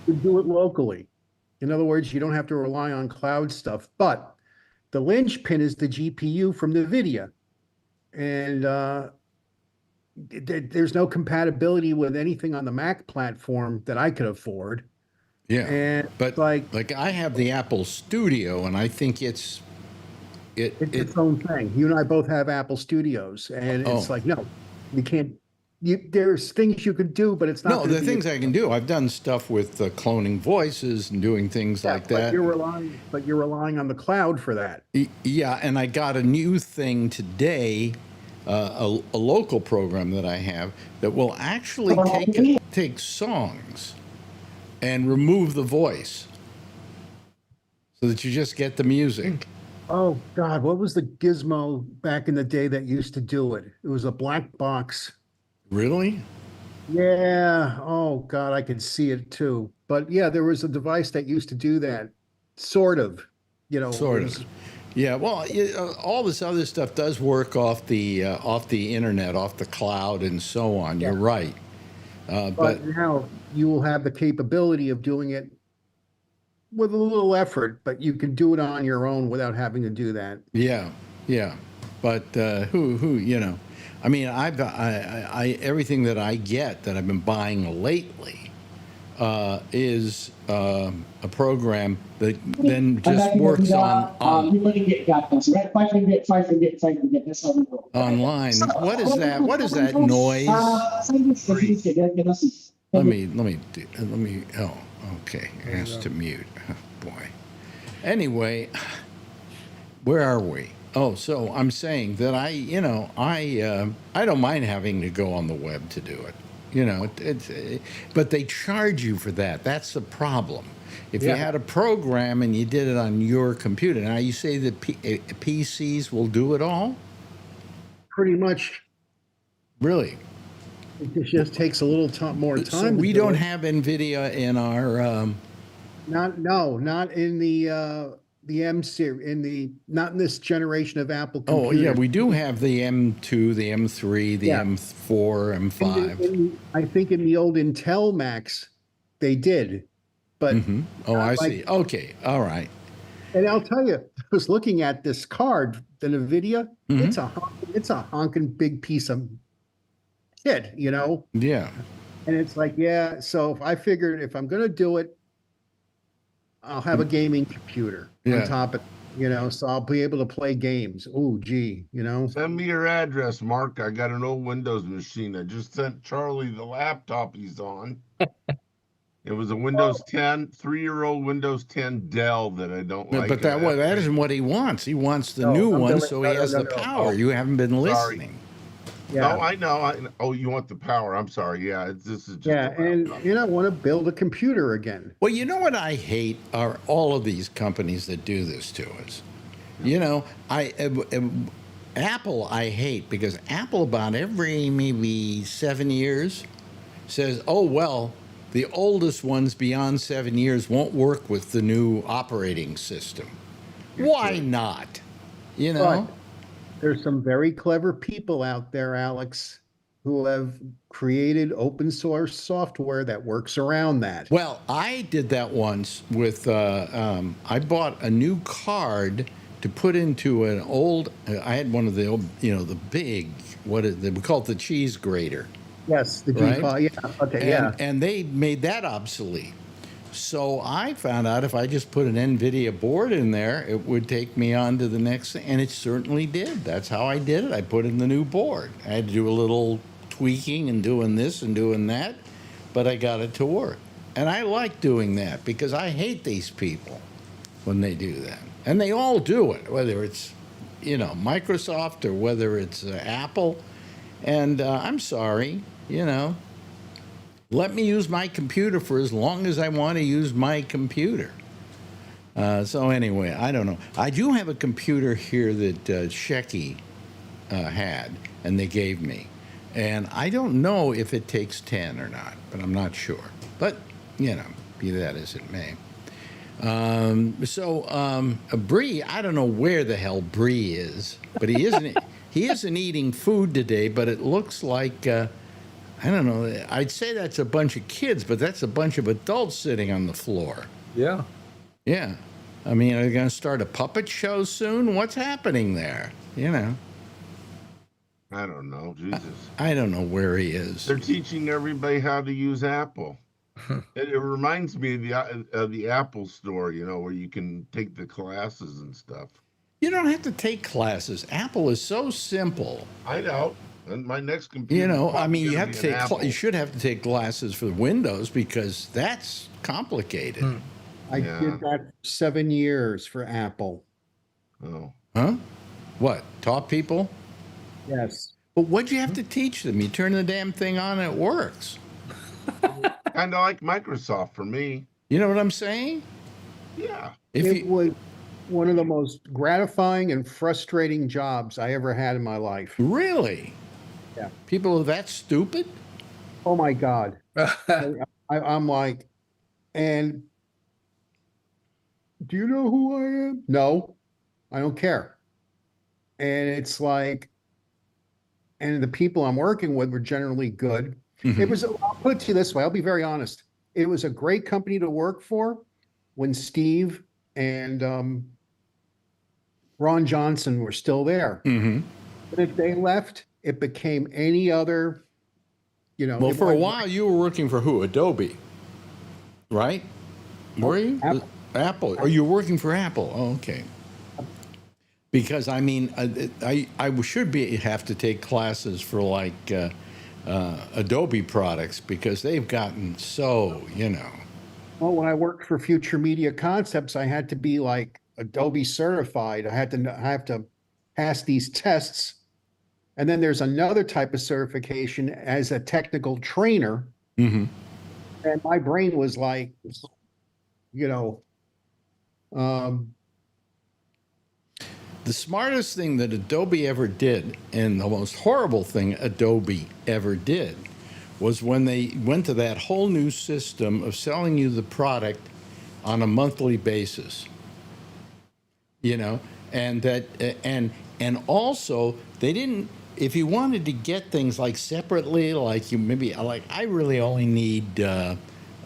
do it locally. In other words, you don't have to rely on cloud stuff, but the linchpin is the GPU from NVIDIA. And there's no compatibility with anything on the Mac platform that I could afford. Yeah, and but like I have the Apple Studio, and I think it's its own thing. You and I both have Apple Studios, and it's like, no, you can't. There's things you can do, but it's not. No, the things I can do. I've done stuff with cloning voices and doing things like that. But you're relying on the cloud for that. Yeah, and I got a new thing today, a local program that I have that will actually take songs and remove the voice so that you just get the music. Oh, God, what was the gizmo back in the day that used to do it? It was a black box. Really? Yeah. Oh, God, I can see it too. But yeah, there was a device that used to do that. Sort of. Sort of. Yeah, well, all this other stuff does work off the internet, off the cloud, and so on. Yeah. You're right. But now you will have the capability of doing it with a little effort, but you can do it on your own without having to do that. Yeah. But who I mean, I everything that I get that I've been buying lately is a program that then just works on online. What is that? What is that noise? Let me. Oh, okay. Ask to mute. Oh, boy. Anyway, where are we? Oh, so I'm saying that I don't mind having to go on the web to do it. But they charge you for that. That's the problem. If you had a program and you did it on your computer, now you say that PCs will do it all? Pretty much. Really? It just takes a little more time. So to we do don't it. have NVIDIA in our. Not in the M series, not in this generation of Apple Oh computers. yeah, we do have the M2, the M3, the Yeah. M4, M5. I think in the old Intel Macs, they did, but Oh, I like- see. Okay, all right. and I'll tell you, I was looking at this card, the NVIDIA. It's a honking big piece of kit, Yeah. And it's like, yeah. So if I figured if I'm gonna do it, I'll have a gaming computer Yeah. on top of, so I'll be able to play games. Oh, gee, Send me your address, Mark. I got an old Windows machine. I just sent Charlie the laptop he's on. It was a Windows 10, 3-year-old Windows 10 Dell that I don't like. But that isn't what he wants. He wants the No, new I'm one, gonna- so no, he no, has no, the no. power. Oh, You haven't been sorry. listening. No, I know. Oh, you want the power. I'm sorry. Yeah, this is just Yeah, a and laptop. I want to build a computer again. Well, you know what I hate are all of these companies that do this to us. Apple I hate because Apple about every maybe 7 years says, "Oh well, the oldest ones beyond 7 years won't work with the new operating system." Why not? But there's some very clever people out there, Alex, who have created open source software that works around that. Well, I did that once with. I bought a new card to put into an old. I had one of the old, the big. We call it the cheese grater. Yes, the Right? G5. Yeah. Okay. And they made that obsolete. So I found out if I just put an NVIDIA board in there, it would take me on to the next thing. And it certainly did. That's how I did it. I put in the new board. I had to do a little tweaking and doing this and doing that, but I got it to work. And I like doing that because I hate these people when they do that. And they all do it, whether it's, Microsoft or whether it's Apple. And I'm sorry, let me use my computer for as long as I want to use my computer. So anyway, I don't know. I do have a computer here that Shecky had, and they gave me. And I don't know if it takes 10 or not, but I'm not sure. But, be that as it may. Bree, I don't know where the hell Bree is, but he isn't eating food today, but it looks like... I don't know. I'd say that's a bunch of kids, but that's a bunch of adults sitting on the floor. Yeah. Yeah. I mean, are they going to start a puppet show soon? What's happening there? I don't know. Jesus. I don't know where he is. They're teaching everybody how to use Apple. It reminds me of the Apple store, where you can take the classes and stuff. You don't have to take classes. Apple is so simple. I know. And my next computer. I mean, you have to take. You should have to take classes for Windows because that's complicated. I did that 7 years for Apple. Oh. Huh? What? Taught people? Yes. But what'd you have to teach them? You turn the damn thing on and it works. Kind of like Microsoft for me. You know what I'm saying? Yeah. It was one of the most gratifying and frustrating jobs I ever had in my life. Really? Yeah. People are that stupid? Oh my God. I'm like, and do you know who I am? No, I don't care. And it's like, and the people I'm working with were generally good. It was, I'll put it to you this way, I'll be very honest. It was a great company to work for when Steve and Ron Johnson were still there. But if they left, it became any other, Well, for a while, you were working for who? Adobe, right? Were you? Apple. Or you were working for Apple? Oh, okay. Because, I mean, I should have to take classes for, like, Adobe products because they've gotten so, Well, when I worked for Future Media Concepts, I had to be, like, Adobe certified. I had to pass these tests. And then there's another type of certification as a technical trainer. And my brain was like, the smartest thing that Adobe ever did, and the most horrible thing Adobe ever did, was when they went to that whole new system of selling you the product on a monthly basis. You know, and that and also they didn't. If you wanted to get things like separately, like you maybe like I really only need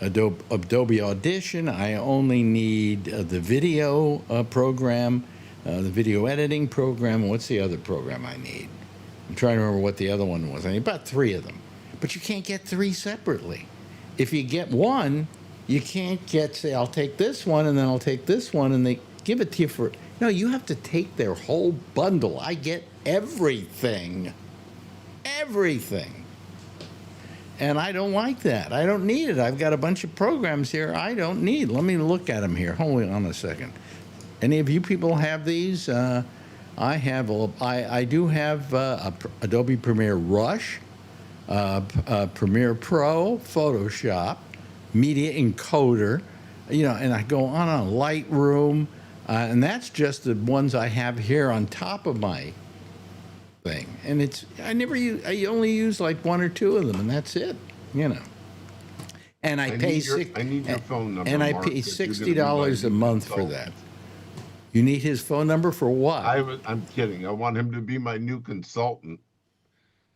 Adobe Audition. I only need the video program, the video editing program. What's the other program I need? I'm trying to remember what the other one was. I need about 3 of them. But you can't get 3 separately. If you get one, you can't say, I'll take this one and then I'll take this one, and they give it to you for. No, you have to take their whole bundle. I get everything. Everything. And I don't like that. I don't need it. I've got a bunch of programs here I don't need. Let me look at them here. Hold on a second. Any of you people have these? I do have Adobe Premiere Rush, Premiere Pro, Photoshop, Media Encoder, you know, and I go on Lightroom, and that's just the ones I have here on top of my thing. And I only use like 1 or 2 of them, and that's it, you know. And I need your phone number, and I pay $60 a month for that. You need his phone number for what? I'm kidding. I want him to be my new consultant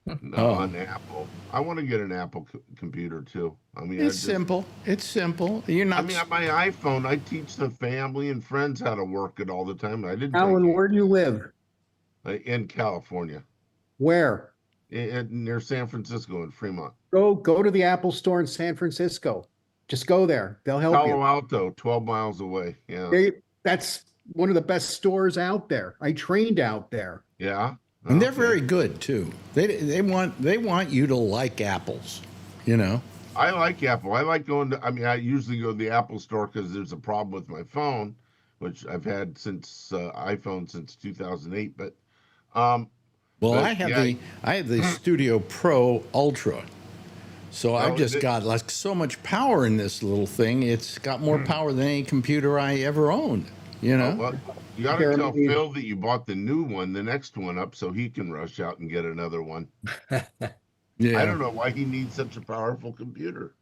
on Apple. I want to get an Apple computer too. I mean, it's simple. It's simple. You're not. I mean, on my iPhone, I teach the family and friends how to work it all the time. I didn't. Alan, where do you live? In California. Where? Near San Francisco in Fremont. Go to the Apple store in San Francisco. Just go there. They'll help you. Palo Alto, 12 miles away. Yeah. That's one of the best stores out there. I trained out there. Yeah. And they're very good too. They want you to like apples, you know. I like Apple. I like going to. I mean, I usually go to the Apple store because there's a problem with my phone, which I've had since iPhone since 2008. But I have the Studio Pro Ultra, so I've just got like so much power in this little thing. It's got more power than any computer I ever owned. You know. Well, you got to tell Phil that you bought the new one, the next one up, so he can rush out and get another one. Yeah. I don't know why he needs such a powerful computer.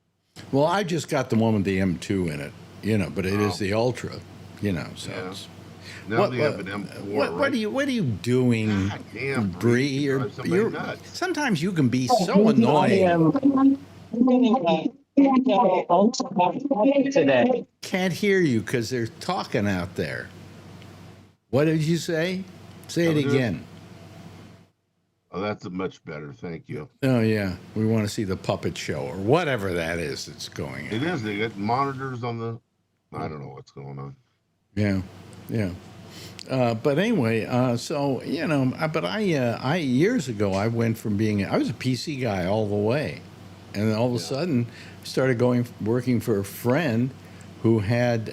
Well, I just got the one with the M2 in it, you know, but it is the Ultra, you know. So it's, now they have an M4. What are you doing, damn, Bree? You're sometimes you can be so annoying. Today. Can't hear you because they're talking out there. What did you say? Say it again. Oh, that's much better. Thank you. Oh, yeah. We want to see the puppet show or whatever that is that's going on. It is. They got monitors on the... I don't know what's going on. Yeah. Yeah. But anyway, so, you know, but I years ago, I went from I was a PC guy all the way. And then all of a sudden, started working for a friend who had,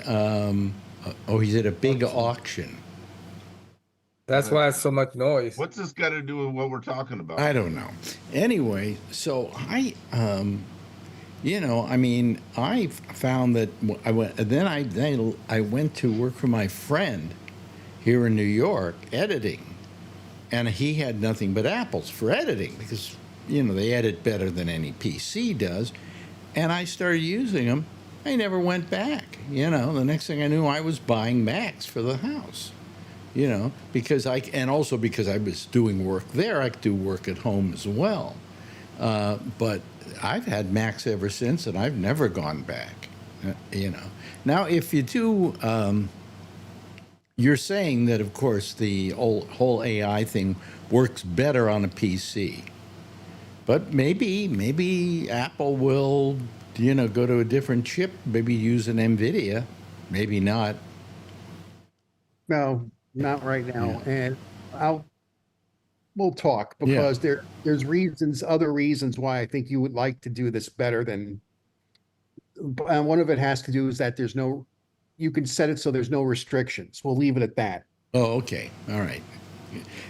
he's at a big auction. That's why it's so much noise. What's this got to do with what we're talking about? I don't know. Anyway, so you know, I mean, I found that I went to work for my friend here in New York editing, and he had nothing but apples for editing because, you know, they edit better than any PC does, and I started using them. I never went back. You know, the next thing I knew, I was buying Macs for the house. You know, and also because I was doing work there, I could do work at home as well. But I've had Macs ever since, and I've never gone back. You know, now if you do, you're saying that of course the whole AI thing works better on a PC, but maybe Apple will, you know, go to a different chip, maybe use an NVIDIA, maybe not. No. Not right now, and we'll talk because there's other reasons why I think you would like to do this better than. And one of it has to do is that you can set it so there's no restrictions. We'll leave it at that. Oh, okay, all right.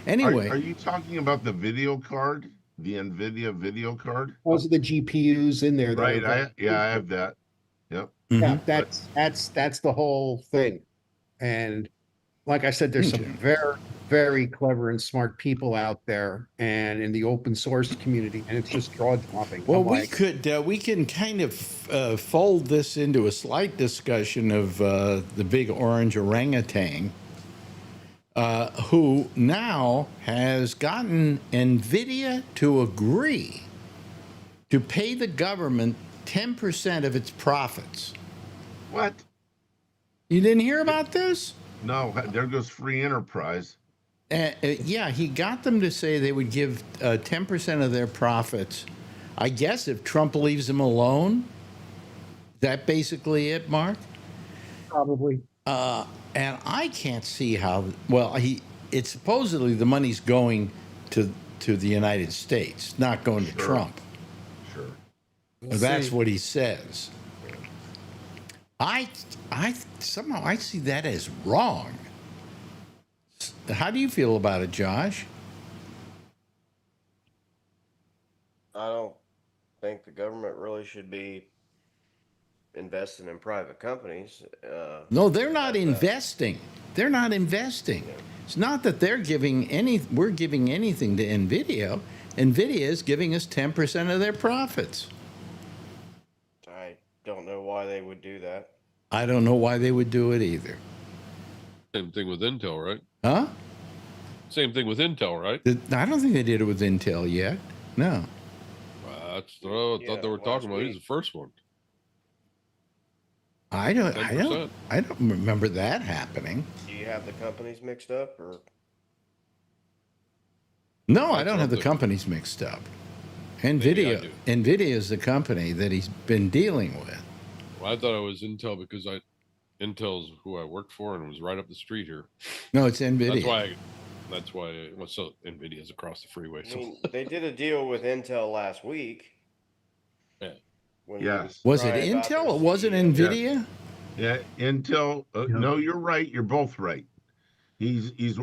Anyway, are you talking about the video card, the NVIDIA video card? Those are the GPUs in there. Right. I have that. Yep. Yeah, that's the whole thing, and. Like I said, there's some very clever and smart people out there and in the open source community, and it's just jaw dropping. Well, we can kind of fold this into a slight discussion of the big orange orangutan, who now has gotten NVIDIA to agree to pay the government 10% of its profits. What? You didn't hear about this? No, there goes free enterprise. Yeah, he got them to say they would give 10% of their profits. I guess if Trump leaves them alone. Is that basically it, Mark? Probably. And I can't see how. Well, it's supposedly the money's going to the United States, not going to Trump. Sure. That's what he says. I somehow I see that as wrong. How do you feel about it, Josh? I don't think the government really should be investing in private companies. No, they're not investing. They're not investing. Yeah. It's not that we're giving anything to NVIDIA. NVIDIA is giving us 10% of their profits. I don't know why they would do that. I don't know why they would do it either. Same thing with Intel, right? Huh? Same thing with Intel, right? I don't think they did it with Intel yet. No. That's what I thought they were talking about. He's the first one. I don't 10%. I don't remember that happening. Do you have the companies mixed up, or No, I don't have the companies mixed up. NVIDIA is the company that he's been dealing with. Well, I thought it was Intel because Intel's who I worked for and it was right up the street here. No, it's NVIDIA. That's why. Well, so NVIDIA's across the freeway. I So mean, they did a deal with Intel last week. yeah. When Yes. Was it Friday about Intel? their It wasn't CEO. NVIDIA? Yeah, Intel. No, you're right. You're both right. He's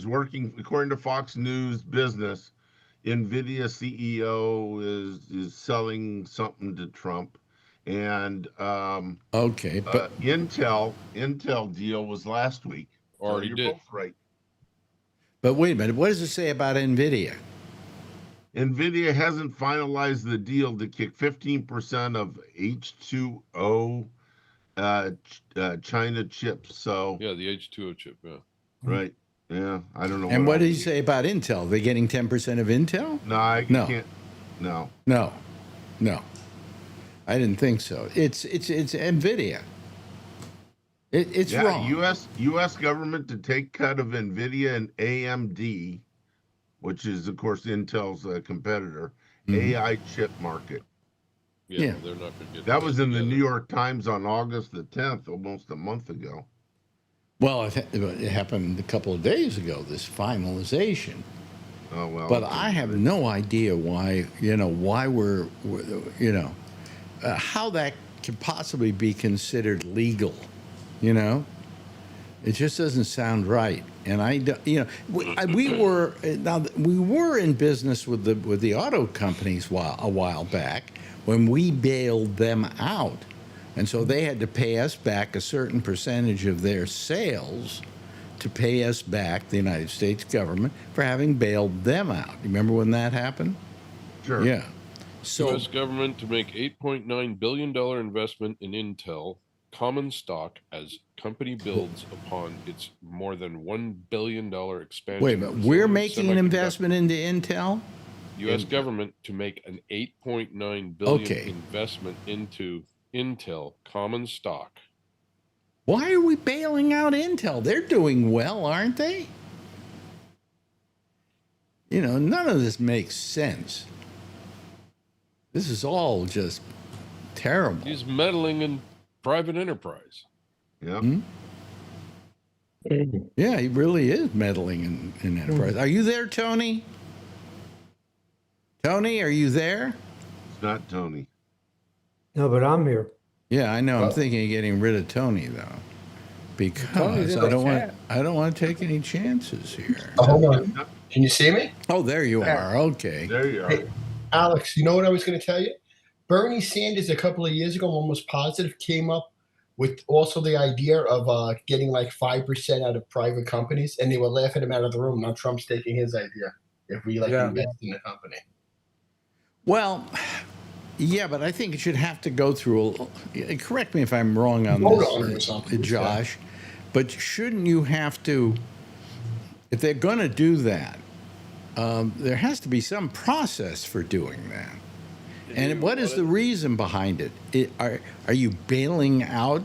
working according to Fox News Business. NVIDIA CEO is selling something to Trump, and Okay, but Intel deal was last week. Already you're did. both right. wait a minute. What does it say about NVIDIA? NVIDIA hasn't finalized the deal to kick 15% of H2O China chips. So Yeah, the H2O chip. Yeah. right, yeah, I don't know. And what did he else. say about Intel? They getting 10% of Intel? No, I No. can't. No. No. I didn't think so. It's NVIDIA. It's Yeah, wrong. U.S. government to take cut of NVIDIA and AMD, which is of course Intel's competitor, AI chip market. Yeah. Yeah. They're not going to get That was in the together. New York Times on August the 10th, almost a month ago. Well, it happened a couple of days ago, this finalization. Oh well. But I have no idea why we're how that could possibly be considered legal. It just doesn't sound right. And we were in business with the auto companies a while back when we bailed them out, and so they had to pay us back a certain percentage of their sales to pay us back, the United States government, for having bailed them out. You remember when that happened? Sure. Yeah. So U.S. government to make $8.9 billion investment in Intel common stock as company builds upon its more than $1 billion expansion. wait a minute, we're making an investment into Intel? U.S. government to make an $8.9 billion Okay. investment into Intel common stock. Why are we bailing out Intel? They're doing well, aren't they? None of this makes sense. This is all just terrible. He's meddling in private enterprise. Yeah. Yeah, he really is meddling in enterprise. Are you there, Tony? Tony, are you there? It's not Tony. No, but I'm here. Yeah, I know. I'm thinking of getting rid of Tony though, because I don't want to take any chances here. Oh, hold on. Can you see me? Oh, there you are. Okay. There you are. Hey, Alex, you know what I was going to tell you? Bernie Sanders, a couple of years ago, I'm almost positive, came up with also the idea of getting like 5% out of private companies, and they were laughing him out of the room. Now Trump's taking his idea. If we like Yeah. invest in the company, Well, yeah, but I think it should have to go through. Correct me if I'm wrong on Vote on it or this, something. Josh. But shouldn't you have to, if they're going to do that, there has to be some process for doing that. And what is the reason behind it? Are you bailing out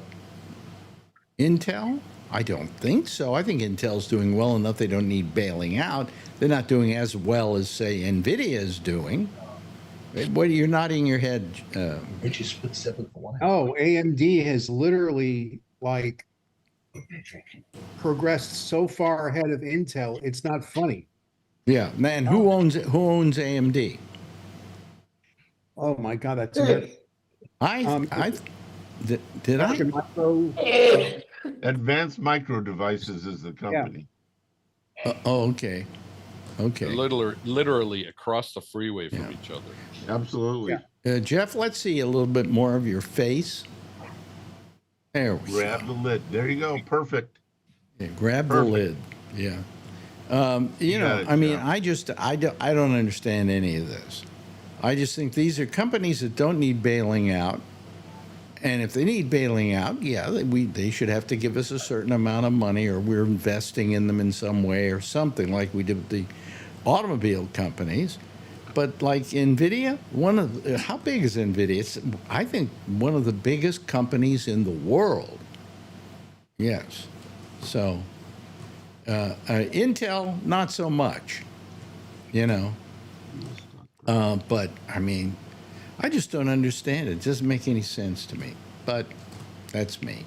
Intel? I don't think so. I think Intel's doing well enough. They don't need bailing out. They're not doing as well as, say, NVIDIA is doing. What you're nodding your head? which is split 7 for 1. Oh, AMD has literally like progressed so far ahead of Intel. It's not funny. Yeah, man. Who owns AMD? Oh my God, that's Did I? Micro, Advanced Micro Devices is the company. Oh, okay. Okay. Literally across the freeway from each other. Absolutely. Jeff, let's see a little bit more of your face. There we Grab the lid. There you go. Perfect. Yeah, grab the Perfect. lid. Yeah. You know, got it, I mean, Jeff. I don't understand any of this. I just think these are companies that don't need bailing out. And if they need bailing out, yeah, they should have to give us a certain amount of money, or we're investing in them in some way or something, like we did with the automobile companies. But like NVIDIA, how big is NVIDIA? It's, I think, one of the biggest companies in the world. Yes. So Intel, not so much, you know. But I mean, I just don't understand it. It doesn't make any sense to me. But that's me.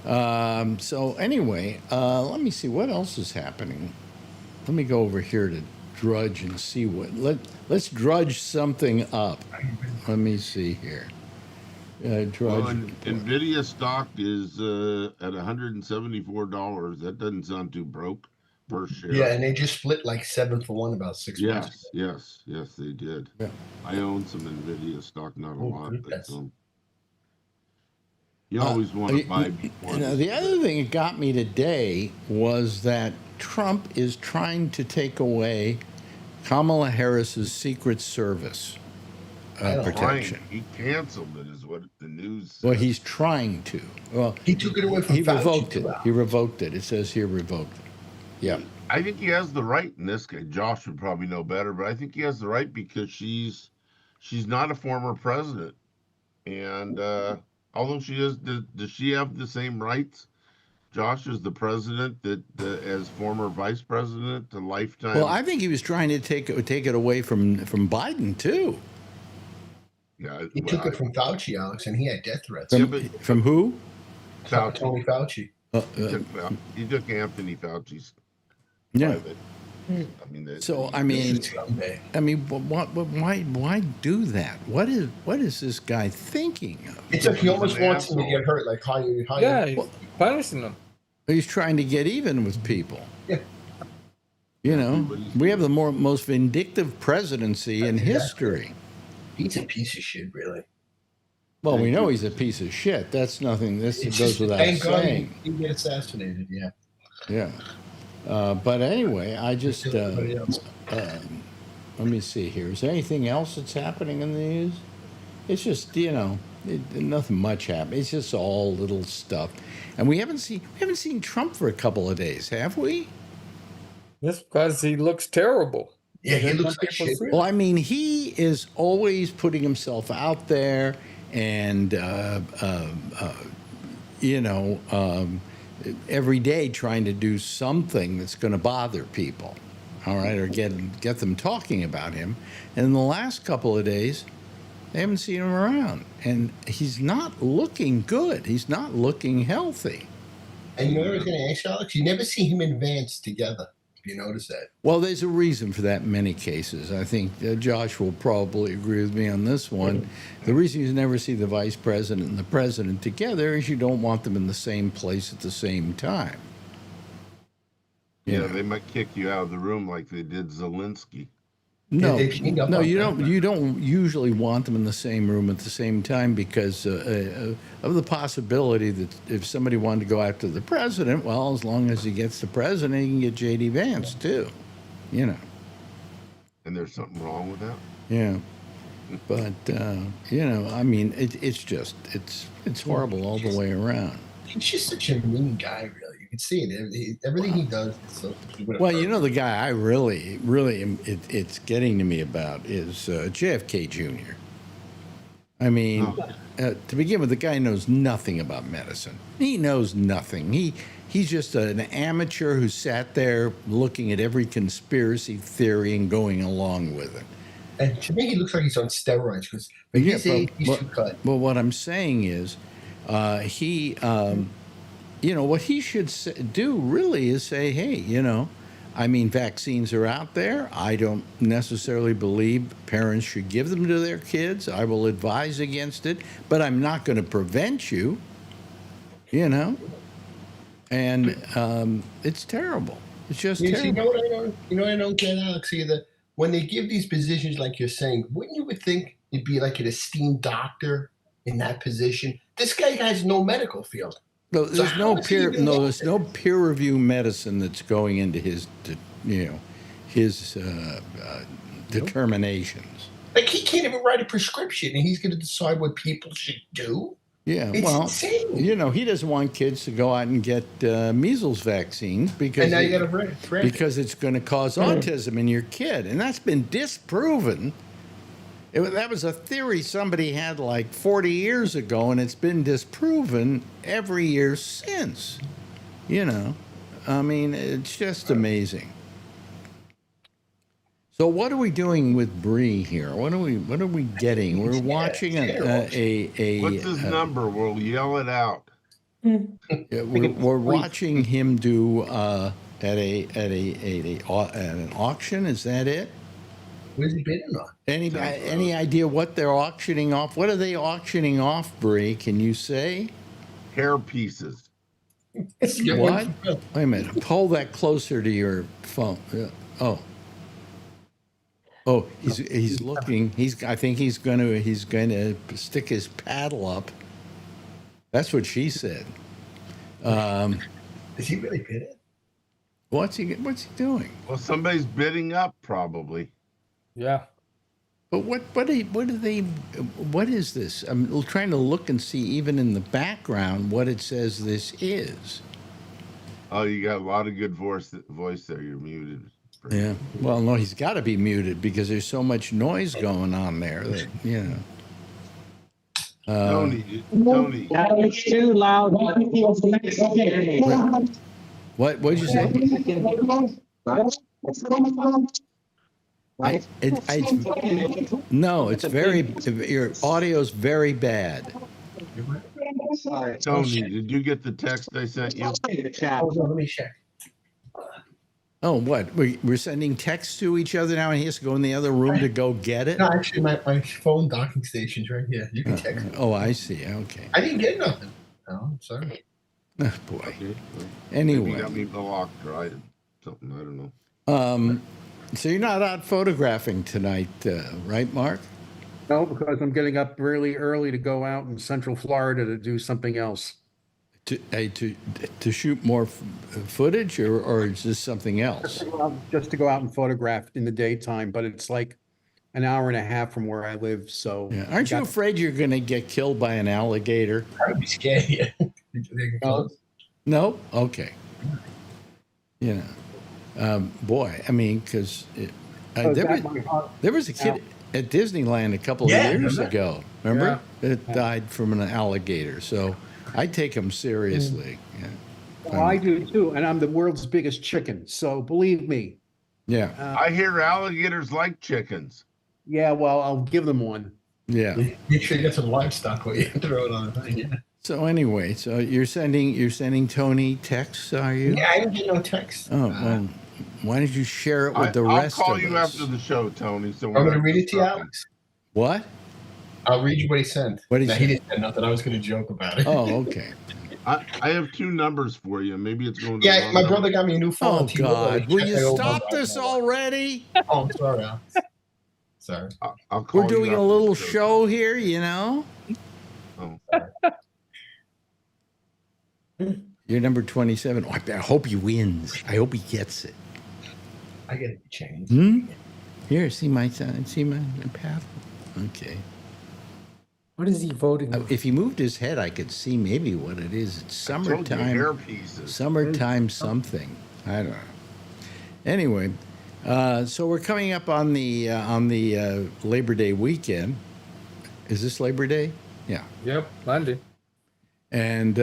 So anyway, let me see what else is happening. Let me go over here to drudge and see let's drudge something up. Let me see here. Drudge. Well, NVIDIA stock is at $174. That doesn't sound too broke per share. Yeah, and they just split like 7 for 1 about 6 months ago. Yes, they did. Yeah. I own some NVIDIA stock, not a lot, but goodness. you always want to buy before. The other thing that got me today was that Trump is trying to take away Kamala Harris's Secret Service protection. He canceled it, is what the news says. Well, he's trying to. Well, He took it away from he Fauci revoked it. too. He revoked it. It says here revoked. Yeah. I think he has the right in this case. Josh would probably know better, but I think he has the right because she's not a former president, and although she is, does she have the same rights? Josh is the president that as former vice president, a lifetime. Well, I think he was trying to take it away from Biden too. Yeah, He took it from Fauci, Alex, and he had death threats. From who? Tony Fauci. He took Anthony Fauci's Yeah. private. I mean, So I mean, why do that? What is this guy thinking of? It's like he almost wants him to get hurt, like how you. Yeah, he's punishing them. He's trying to get even with people. Yeah. You know, we have the most vindictive presidency in history. He's a piece of shit, really. Well, we know he's a piece of shit. That's nothing. This It's goes just, without thank God saying. he didn't get assassinated. Yeah. Yeah. But anyway, I just Everybody else. let me see here. Is there anything else that's happening in the news? It's just, you know, nothing much happened. It's just all little stuff, and we haven't seen Trump for a couple of days, have we? That's because he looks terrible. Yeah, he That's looks what like people shit. see. Well, I mean, he is always putting himself out there, and you know, every day trying to do something that's going to bother people, all right, or get them talking about him. And in the last couple of days, they haven't seen him around, and he's not looking good. He's not looking healthy. And you know what I was going to ask, Alex? You never see him and Vance together. If you notice that. Well, there's a reason for that in many cases. I think Josh will probably agree with me on this one. The reason you never see the vice president and the president together is you don't want them in the same place at the same time. Yeah, they might kick you out of the room like they did Zelensky. No, They cleaned up no, on you that. don't. You don't usually want them in the same room at the same time because of the possibility that if somebody wanted to go after the president, well, as long as he gets the president, he can get J.D. Vance too. You know. And there's something wrong with that? Yeah. But I mean, it's horrible all the way around. He's just such a mean guy, really. You can see it. Everything he does is so. Well, the guy I really, it's getting to me about is JFK Jr. I mean, to begin with, the guy knows nothing about medicine. He knows nothing. He's just an amateur who sat there looking at every conspiracy theory and going along with it. And to me, he looks like he's on steroids because his age, he's too cut. Well, what I'm saying is, what he should do really is say, hey, I mean, vaccines are out there. I don't necessarily believe parents should give them to their kids. I will advise against it, but I'm not going to prevent you, And it's terrible. It's just terrible. You know what I don't get, Alex, either? When they give these positions like you're saying, wouldn't you would think it'd be like an esteemed doctor in that position? This guy has no medical field. No, there's no peer review medicine that's going into his determinations. Like he can't even write a prescription, and he's going to decide what people should do. Yeah, it's insane. He doesn't want kids to go out and get measles vaccines because now you got to because it's going to cause autism in your kid, and that's been disproven. That was a theory somebody had like 40 years ago, and it's been disproven every year since. I mean, it's just amazing. So what are we doing with Bree here? What are we getting? We're watching a What's his number? We'll yell it out. We're watching him do at an auction. Is that it? What is he bidding on? Any idea what they're auctioning off? What are they auctioning off, Bree? Can you say? Hair pieces. What? Wait a minute. Hold that closer to your phone. Oh, he's looking. I think he's going to stick his paddle up. That's what she said. Is he really bidding? What's he doing? Well, somebody's bidding up, probably. Yeah. But what is this? I'm trying to look and see even in the background what it says this is. Oh, you got a lot of good voice there. You're muted. Yeah. Well, no, he's got to be muted because there's so much noise going on there that Tony. It's too loud. What did you say? No, it's your audio's very bad. Tony, did you get the text I sent you? Let me check. Oh, what? We're sending texts to each other now, and he has to go in the other room to go get it? No, actually, my phone docking station's right here. You can text me. Oh, I see. Okay. I didn't get nothing. No, I'm sorry. Oh, boy. Anyway. You got me blocked, right? Something, I don't know. So you're not out photographing tonight, right, Mark? No, because I'm getting up really early to go out in Central Florida to do something else. To shoot more footage, or is this something else? Just to go out and photograph in the daytime, but it's like an hour and a half from where I live. So, aren't you afraid you're going to get killed by an alligator? I would be scared. No? Okay. Boy, I mean, because there was a kid at Disneyland a couple of years ago. Remember? That died from an alligator. So I take them seriously. Yeah. Well, I do too, and I'm the world's biggest chicken. So believe me. Yeah. I hear alligators like chickens. Yeah, well, I'll give them one. Yeah. Make sure you get some livestock where you throw it on the thing. Yeah. So anyway, so you're sending Tony texts, are you? Yeah, I didn't get no text. Oh, well, why don't you share it with the rest of us? I'll call you after the show, Tony. So I'm going to read it to you, Alex. What? I'll read you what he sent. What he sent? He didn't send nothing. I was going to joke about it. Oh, okay. I have two numbers for you. Maybe it's going to Yeah, my brother got me a new phone. Oh, God. Will you stop this already? Oh, I'm sorry, Alex. Sorry. I'll call We're doing you a after little the show. show here, you know. Oh. You're number 27. Oh, I hope he wins. I hope he gets it. I get it changed. Here, see my path. Okay. What is he voting on? If he moved his head, I could see maybe what it is. It's I told you, summertime. hair pieces. Summertime something. I don't know. Anyway, so we're coming up on the Labor Day weekend. Is this Labor Day? Yeah. Yep, Monday. And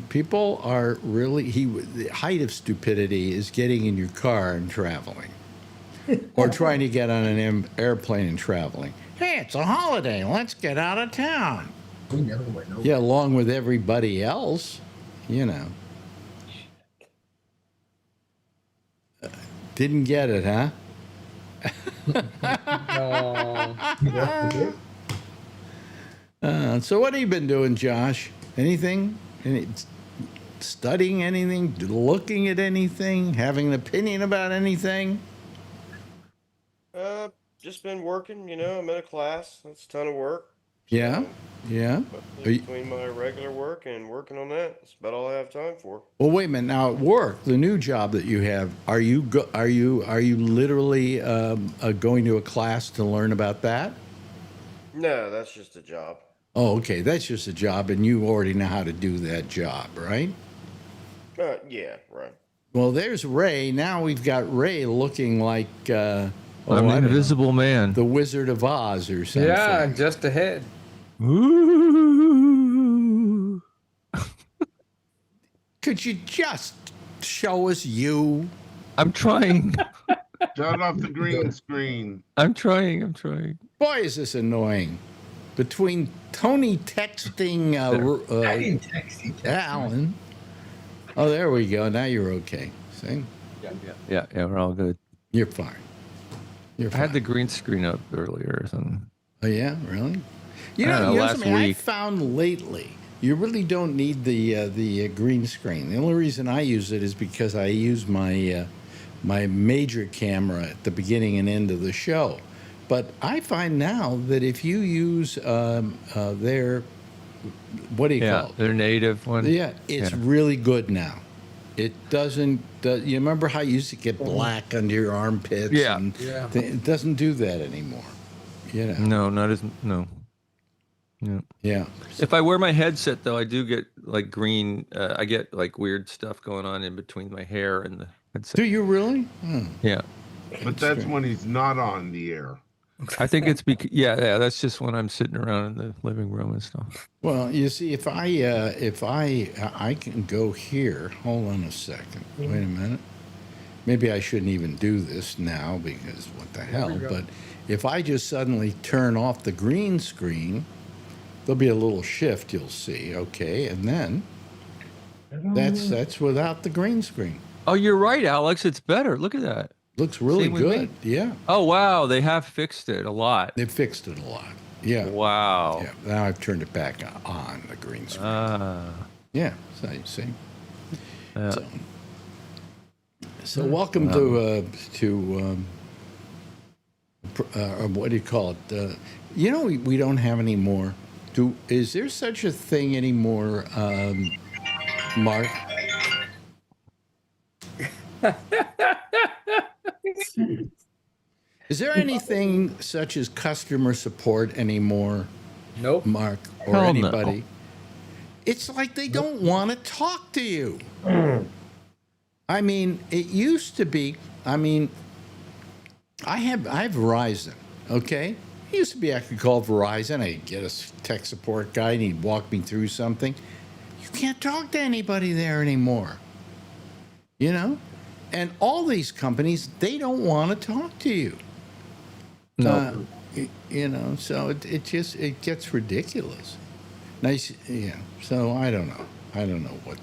people are really the height of stupidity is getting in your car and traveling, or trying to get on an airplane and traveling. Hey, it's a holiday. Let's get out of town. We never went over. Yeah, along with everybody else, you know. Didn't get it, huh? So what have you been doing, Josh? Anything? Studying anything? Looking at anything? Having an opinion about anything? Just been working, I'm in a class. That's a ton of work. Yeah, yeah. Between my regular work and working on that, that's about all I have time for. Well, wait a minute. Now, at work, the new job that you have, are you literally going to a class to learn about that? No, that's just a job. Oh, okay. That's just a job, and you already know how to do that job, right? Yeah, right. Well, there's Ray. Now we've got Ray looking like I'm an invisible man. The Wizard of Oz or something. Yeah, just ahead. Ooh. Could you just show us you? I'm trying. Shut off the green screen. I'm trying. Boy, is this annoying. Between Tony texting I didn't text you. Alan. Oh, there we go. Now you're okay. See? Yeah, we're all good. You're fine. I had the green screen up earlier or something. Oh, yeah? Really? I don't know, last something I week. found lately, you really don't need the green screen. The only reason I use it is because I use my major camera at the beginning and end of the show. But I find now that if you use their, what do you call it? Their native one. Yeah, it's really good now. It doesn't. You remember how you used to get black under your armpits? Yeah. And it doesn't do that anymore. No, not as no. Yeah. If I wear my headset though, I do get like green. I get like weird stuff going on in between my hair and the headset. Do you really? Yeah. But that's when he's not on the air. I think it's because that's just when I'm sitting around in the living room and stuff. Well, you see, if I can go here. Hold on a second. Wait a minute. Maybe I shouldn't even do this now because what the hell? But if I just suddenly turn off the green screen, there'll be a little shift. You'll see. Okay, and then that's without the green screen. Oh, you're right, Alex. It's better. Look at that. Looks really Same with good. me. Yeah. Oh wow, they have fixed it a lot. They fixed it a lot. Yeah. Wow. Yeah. Now I've turned it back on the green screen. Yeah. So you see. So welcome to what do you call it? We don't have any more. Is there such a thing anymore, Mark? Is there anything such as customer support anymore? Nope. Mark or Hell anybody? no. It's like they don't want to talk to you. I mean, it used to be. I mean, I have Verizon. Okay, it used to be I could call Verizon. I'd get a tech support guy, and he'd walk me through something. You can't talk to anybody there anymore. And all these companies, they don't want to talk to you. No. So it gets ridiculous. Nice, yeah. So I don't know. I don't know what.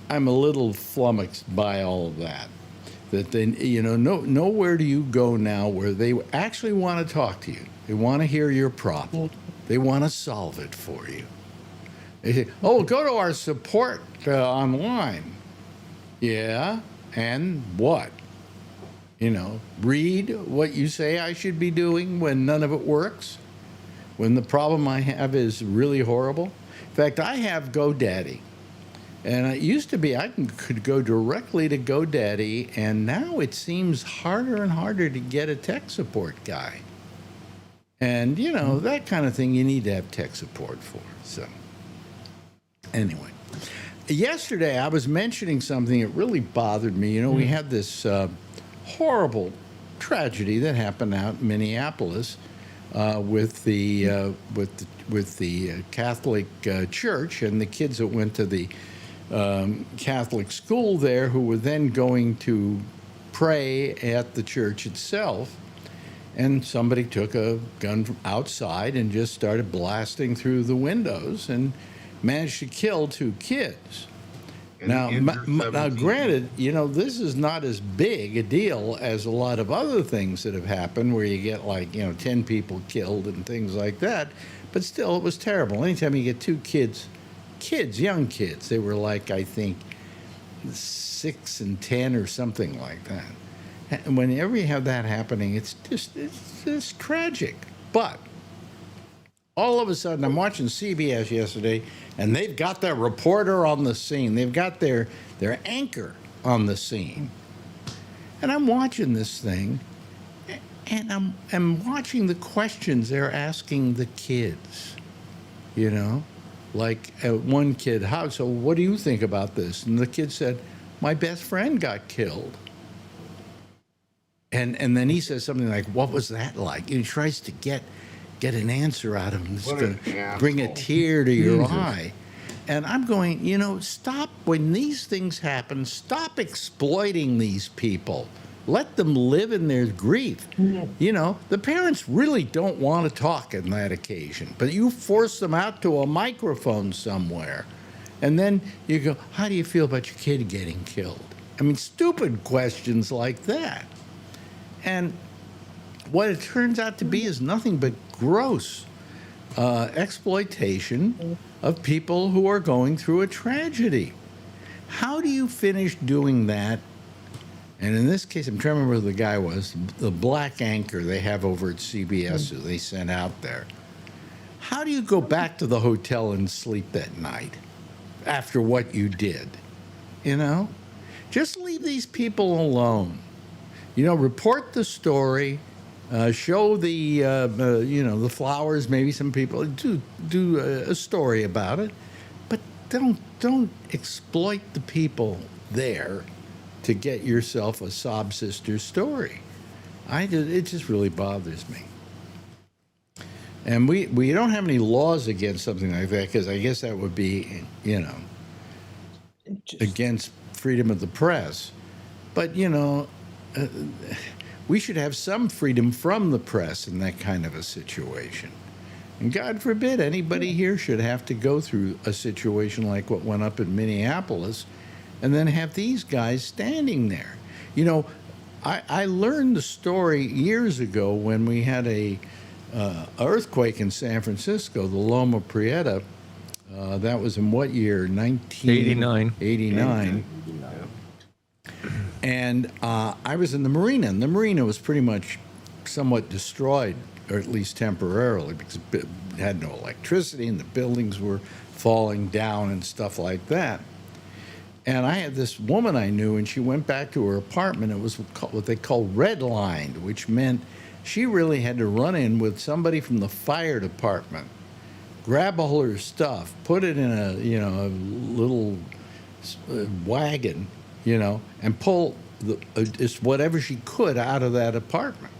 I'm a little flummoxed by all of that. That then nowhere do you go now where they actually want to talk to you. They want to hear your problem. They want to solve it for you. They say, "Oh, go to our support online." Yeah. And what? You know, read what you say I should be doing when none of it works, when the problem I have is really horrible. In fact, I have GoDaddy. And it used to be could go directly to GoDaddy, and now it seems harder and harder to get a tech support guy. And, you know, that kind of thing you need to have tech support for. So, anyway. Yesterday, I was mentioning something that really bothered me. You know, we had this horrible tragedy that happened out in Minneapolis with the Catholic Church and the kids that went to the Catholic school there, who were then going to pray at the church itself. And somebody took a gun from outside and just started blasting through the windows and managed to kill 2 kids. And Now, granted, you know, this is not as big a deal as a lot of other things that have happened where you get, like, you know, 10 people killed and things like that. But still, it was terrible. Anytime you get 2 kids, young kids, they were like, I think, 6 and 10 or something like that. And whenever you have that happening, it's just tragic. But all of a sudden, I'm watching CBS yesterday, and they've got their reporter on the scene. They've got their anchor on the scene. And I'm watching this thing, and I'm watching the questions they're asking the kids, you know? Like one kid, so what do you think about this? And the kid said, my best friend got killed. And then he says something like, what was that like? And he tries to get an answer out of him that's going to bring a tear to your eye. And I'm going, you know, stop. When these things happen, stop exploiting these people. Let them live in their grief. You know, the parents really don't want to talk on that occasion, but you force them out to a microphone somewhere. And then you go, how do you feel about your kid getting killed? I mean, stupid questions like that. And what it turns out to be is nothing but gross exploitation of people who are going through a tragedy. How do you finish doing that? And in this case, I'm trying to remember who the guy was, the black anchor they have over at CBS who they sent out there. How do you go back to the hotel and sleep that night after what you did? You know? Just leave these people alone. You know, report the story, show the, you know, the flowers, maybe some people, do a story about it, but don't exploit the people there to get yourself a sob sister story. It just really bothers me. And we don't have any laws against something like that, because I guess that would be, you know, against freedom of the press. But, you know, we should have some freedom from the press in that kind of a situation. And God forbid anybody here should have to go through a situation like what went up in Minneapolis and then have these guys standing there. You know, I learned the story years ago when we had a earthquake in San Francisco, the Loma Prieta. That was in what year? 1989. 89. And I was in the marina, and the marina was pretty much somewhat destroyed, or at least temporarily, because it had no electricity and the buildings were falling down and stuff like that. And I had this woman I knew, and she went back to her apartment. It was what they call redlined, which meant she really had to run in with somebody from the fire department, grab all her stuff, put it in a, you know, a little wagon, you know, and pull just whatever she could out of that apartment.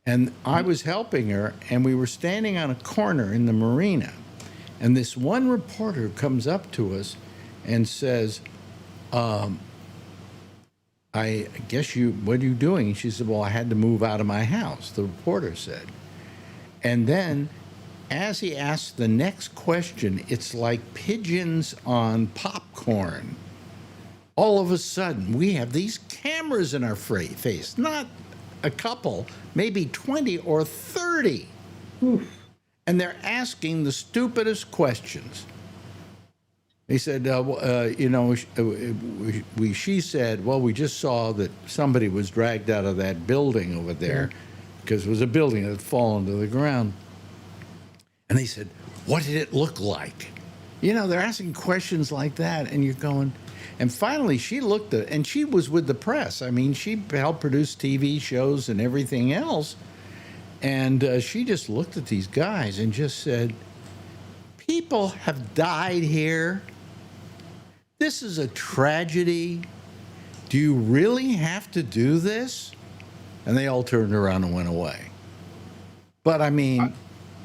And I was helping her, and we were standing on a corner in the marina. And this one reporter comes up to us and says, I guess what are you doing? And she said, well, I had to move out of my house, the reporter said. And then as he asked the next question, it's like pigeons on popcorn. All of a sudden, we have these cameras in our face, not a couple, maybe 20 or 30. Oof. And they're asking the stupidest questions. They said, she said, well, we just saw that somebody was dragged out of that building over there because it was a building that had fallen to the ground. And they said, what did it look like? They're asking questions like that, and you're going. And finally, she looked at, and she was with the press. I mean, she helped produce TV shows and everything else. And she just looked at these guys and just said, people have died here. This is a tragedy. Do you really have to do this? And they all turned around and went away. But I mean,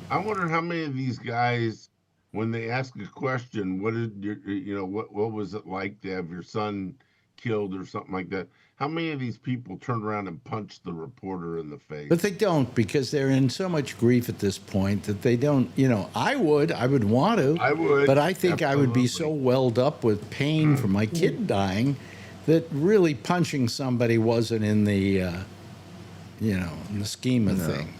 I wonder how many of these guys, when they ask a question, what did what was it like to have your son killed or something like that? How many of these people turn around and punch the reporter in the face? But they don't, because they're in so much grief at this point that they don't. I would want to. I would. But I think I would be so welled up with pain from my kid dying that really punching somebody wasn't in the, in the scheme of things.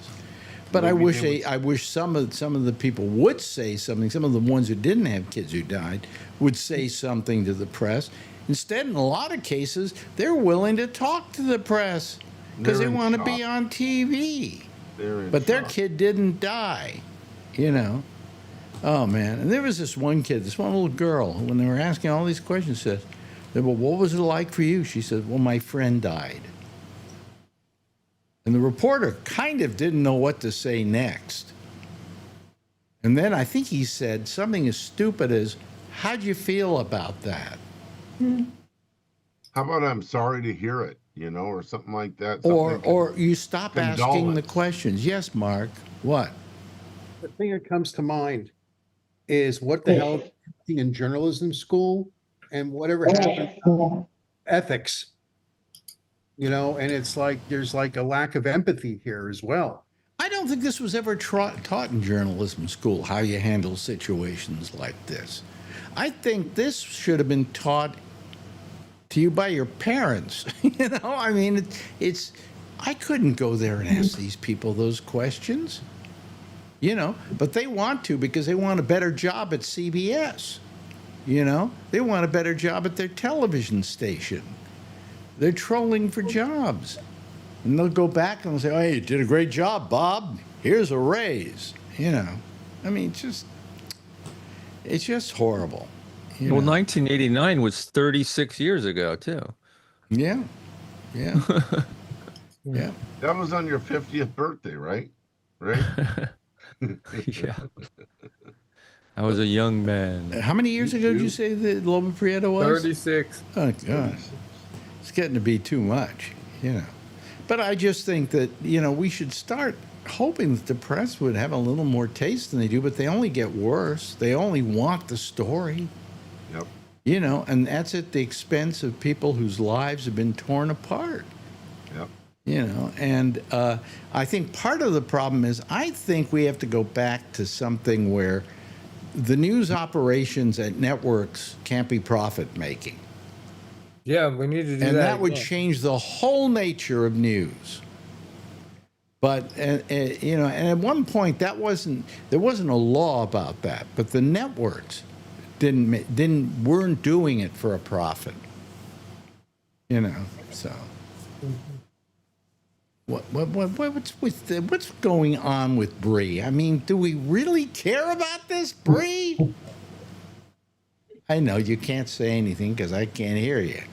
But I wish some of the people would say something. Some of the ones who didn't have kids who died would say something to the press. Instead, in a lot of cases, they're willing to talk to the press because they want to be on TV. But their kid didn't die, Oh, man. And there was this one kid, this one little girl, when they were asking all these questions, said, well, what was it like for you? She said, well, my friend died. And the reporter kind of didn't know what to say next. And then I think he said something as stupid as, how'd you feel about that? How about I'm sorry to hear it, or something like that? Or you stop asking the questions. Yes, Mark. What? The thing that comes to mind is what the hell in journalism school and whatever happened ethics. And it's like there's like a lack of empathy here as well. I don't think this was ever taught in journalism school, how you handle situations like this. I think this should have been taught to you by your parents. I mean, I couldn't go there and ask these people those questions, but they want to because they want a better job at CBS. They want a better job at their television station. They're trolling for jobs. And they'll go back and they'll say, oh, you did a great job, Bob. Here's a raise. I mean, it's just horrible. Well, 1989 was 36 years ago, too. Yeah. Yeah. That was on your 50th birthday, right? Right? Yeah. I was a young man. How many years ago did you say that Loma Prieta was? 36. Oh, God. It's getting to be too much, But I just think that, we should start hoping that the press would have a little more taste than they do, but they only get worse. They only want the story. Yep. And that's at the expense of people whose lives have been torn apart. Yep. And I think part of the problem is I think we have to go back to something where the news operations at networks can't be profit-making. Yeah, we need to do that. And that would change the whole nature of news. But and at one point there wasn't a law about that. But the networks weren't doing it for a profit. So what's going on with Bree? I mean, do we really care about this, Bree? I know you can't say anything because I can't hear you.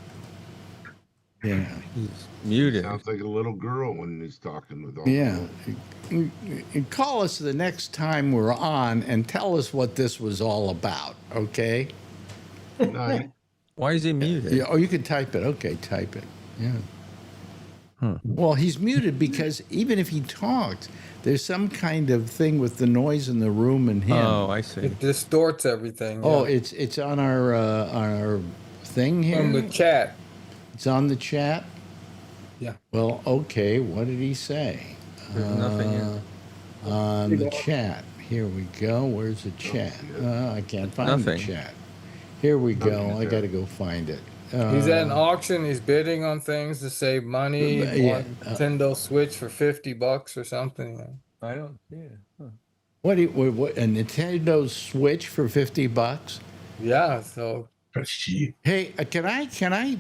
He's muted. Sounds like a little girl when he's talking with all. Yeah. Call us the next time we're on and tell us what this was all about, okay? Night. Why is he muted? Yeah, you can type it. Okay, type it. Yeah. Well, he's muted because even if he talks, there's some kind of thing with the noise in the room and him. Oh, I see. It distorts everything. Oh, it's on our thing here? On the chat. It's on the chat? Yeah. Well, okay, what did he say? There's nothing here. On the chat. Here we go. Where's the chat? I can't find the chat. Here we go. I got to go find it. He's at an auction. He's bidding on things to save money. Yeah. Nintendo Switch for $50 or something. I don't see it. Huh. What a Nintendo Switch for $50? Yeah, so Shit. Hey, can I,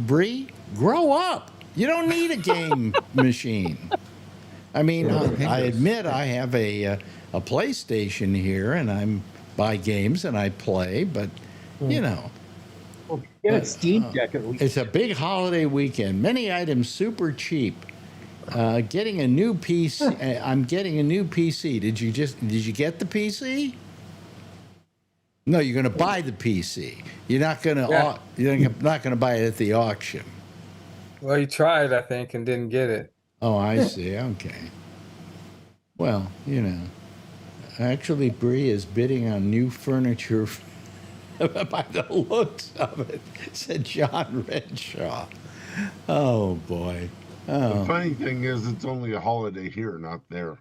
Bree, grow up? You don't need a game machine. I mean, I admit I have a PlayStation here, and I'm buy games and I play, but you know, Well, get a Steam Deck at least. it's a big holiday weekend. Many items super cheap. Getting a new PC. I'm getting a new PC. Did you get the PC? No, you're going to buy the PC. You're not going to. Yeah. You're not going to buy it at the auction. well, he tried, I think, and didn't get it. Oh, I see. Okay. Well, you know, actually, Bree is bidding on new furniture by the looks of it, said John Renshaw. Oh, boy. The Oh. funny thing is, it's only a holiday here, not there.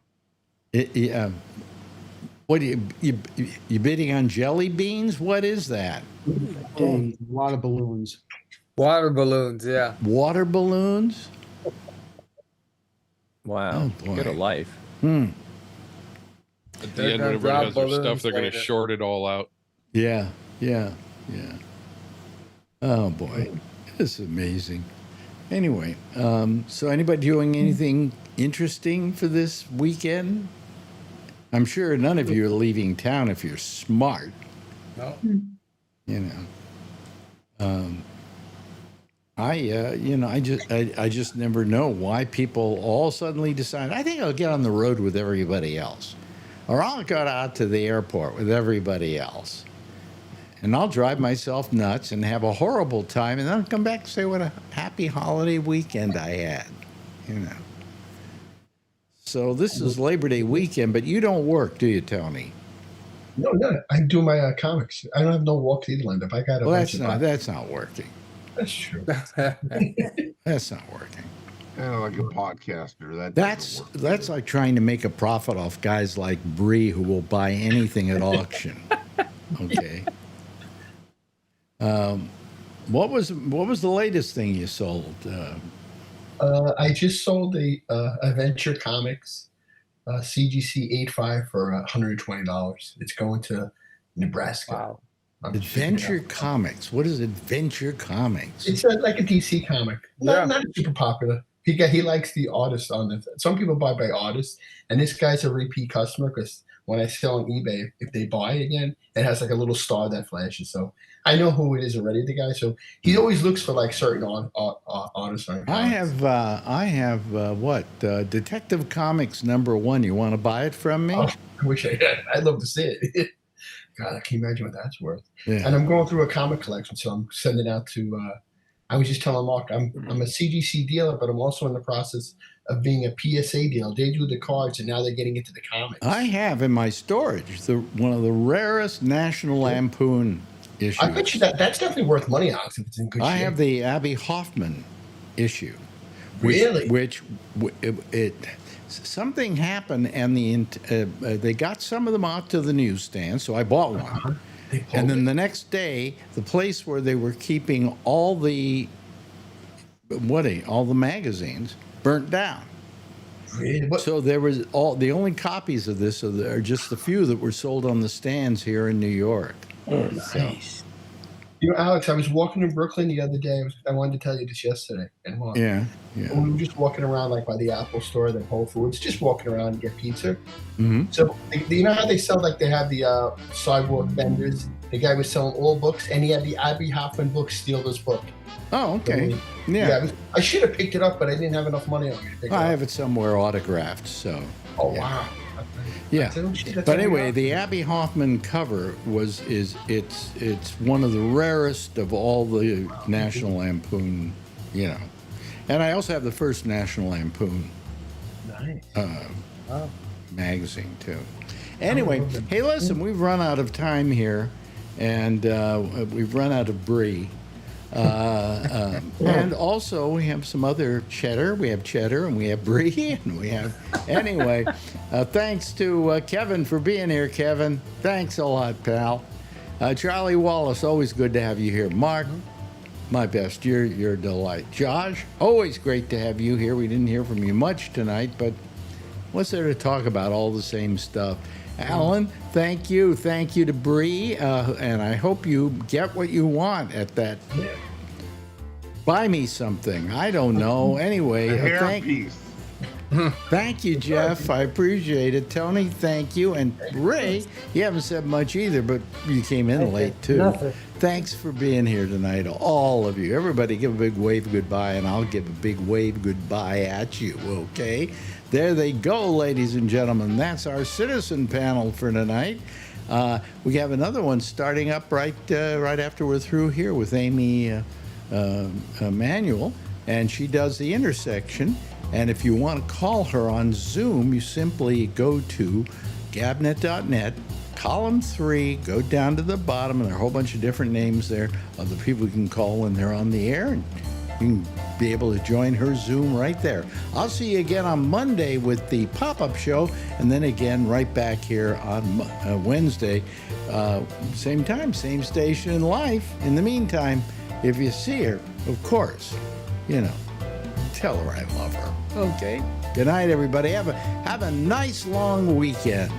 Yeah. What are you bidding on jelly beans? What is that? A lot of balloons. Water balloons, yeah. Water balloons? Wow. Oh, boy. Get a life. Hmm. At They're the end, gonna when everybody drop has their stuff, balloons they're going to later. short it all out. Yeah. Oh boy, it's amazing. Anyway, so anybody doing anything interesting for this weekend? I'm sure none of you are leaving town if you're smart. No. You know. I just never know why people all suddenly decide, I think I'll get on the road with everybody else. Or I'll go out to the airport with everybody else. And I'll drive myself nuts and have a horrible time, and then I'll come back and say what a happy holiday weekend I had. You know. So this is Labor Day weekend, but you don't work, do you, Tony? No, I do my comics. I don't have no walk either lined up. I got a Well, bunch of that's not working. That's true. That's not working. Kind of like a podcaster. That That's doesn't work. that's like trying to make a profit off guys like Bree who will buy anything at auction. Okay. What was the latest thing you sold? I just sold a Adventure Comics CGC 85 for $120. It's going to Nebraska. Wow. I'm shipping it Adventure out. Comics. What is Adventure Comics? It's like a DC comic. Not super popular. He likes the artist on it. Some people buy by artists, and this guy's a repeat customer because when I sell on eBay, if they buy it again, it has like a little star that flashes. So I know who it is already, the guy. So he always looks for like certain artists on comics. I have what Detective Comics #1. You want to buy it from me? Oh, I wish I had. I'd love to see it. God, I can't imagine what that's worth. Yeah. And I'm going through a comic collection, so I'm sending out to. I was just telling Mark, I'm a CGC dealer, but I'm also in the process of being a PSA dealer. They do the cards, and now they're getting into the comics. I have in my storage one of the rarest National Lampoon issues. I bet you that's definitely worth money, Alex, if it's in good shape. I have the Abby Hoffman issue. Really? Something happened, and they got some of them out to the newsstand, so I bought one. And then the next day, the place where they were keeping all the magazines burnt down. Really? So there was the only copies of this are just the few that were sold on the stands here in New York. Nice. You know, Alex, I was walking in Brooklyn the other day. I wanted to tell you this yesterday. And Yeah. we were just walking around like by the Apple store, the Whole Foods, just walking around and get pizza. Mm-hmm. So you know how they sell, like they have the sidewalk vendors? The guy was selling all books, and he had the Abby Hoffman book, Steeler's book. Oh, okay. I should have picked it up, but I didn't have enough money on me to pick it up. I have it somewhere autographed, so. Oh, yeah. wow. Yeah, That's but anyway, the Abby Hoffman cover it's one of the rarest of all the National Lampoon, you know, and I also have the first National Lampoon magazine too. Anyway, hey, listen, we've run out of time here, and we've run out of Brie. And also we have some other cheddar. We have cheddar and we have brie and we have anyway. Thanks to Kevin for being here, Kevin. Thanks a lot, pal. Charlie Wallace, always good to have you here. Mark, my best. You're a delight. Josh, always great to have you here. We didn't hear from you much tonight, but what's there to talk about? All the same stuff. Alan, thank you. Thank you to Bree. And I hope you get what you want at that. Buy me something. I don't know. Anyway, A hairpiece. thank you, Jeff. I appreciate it. Tony, thank you. And Ray, you haven't said much either, but you came in late too. Nothing. Thanks for being here tonight, all of you. Everybody give a big wave goodbye, and I'll give a big wave goodbye at you, okay? There they go, ladies and gentlemen. That's our citizen panel for tonight. We have another one starting up right after we're through here with Amy Manuel, and she does the intersection. And if you want to call her on Zoom, you simply go to gabnet.net, column 3, go down to the bottom, and there are a whole bunch of different names there of the people you can call when they're on the air, and you can be able to join her Zoom right there. I'll see you again on Monday with the pop-up show, and then again right back here on Wednesday. Same time, same station in life. In the meantime, if you see her, of course, tell her I love her. Okay? Good night, everybody. Have a nice long weekend.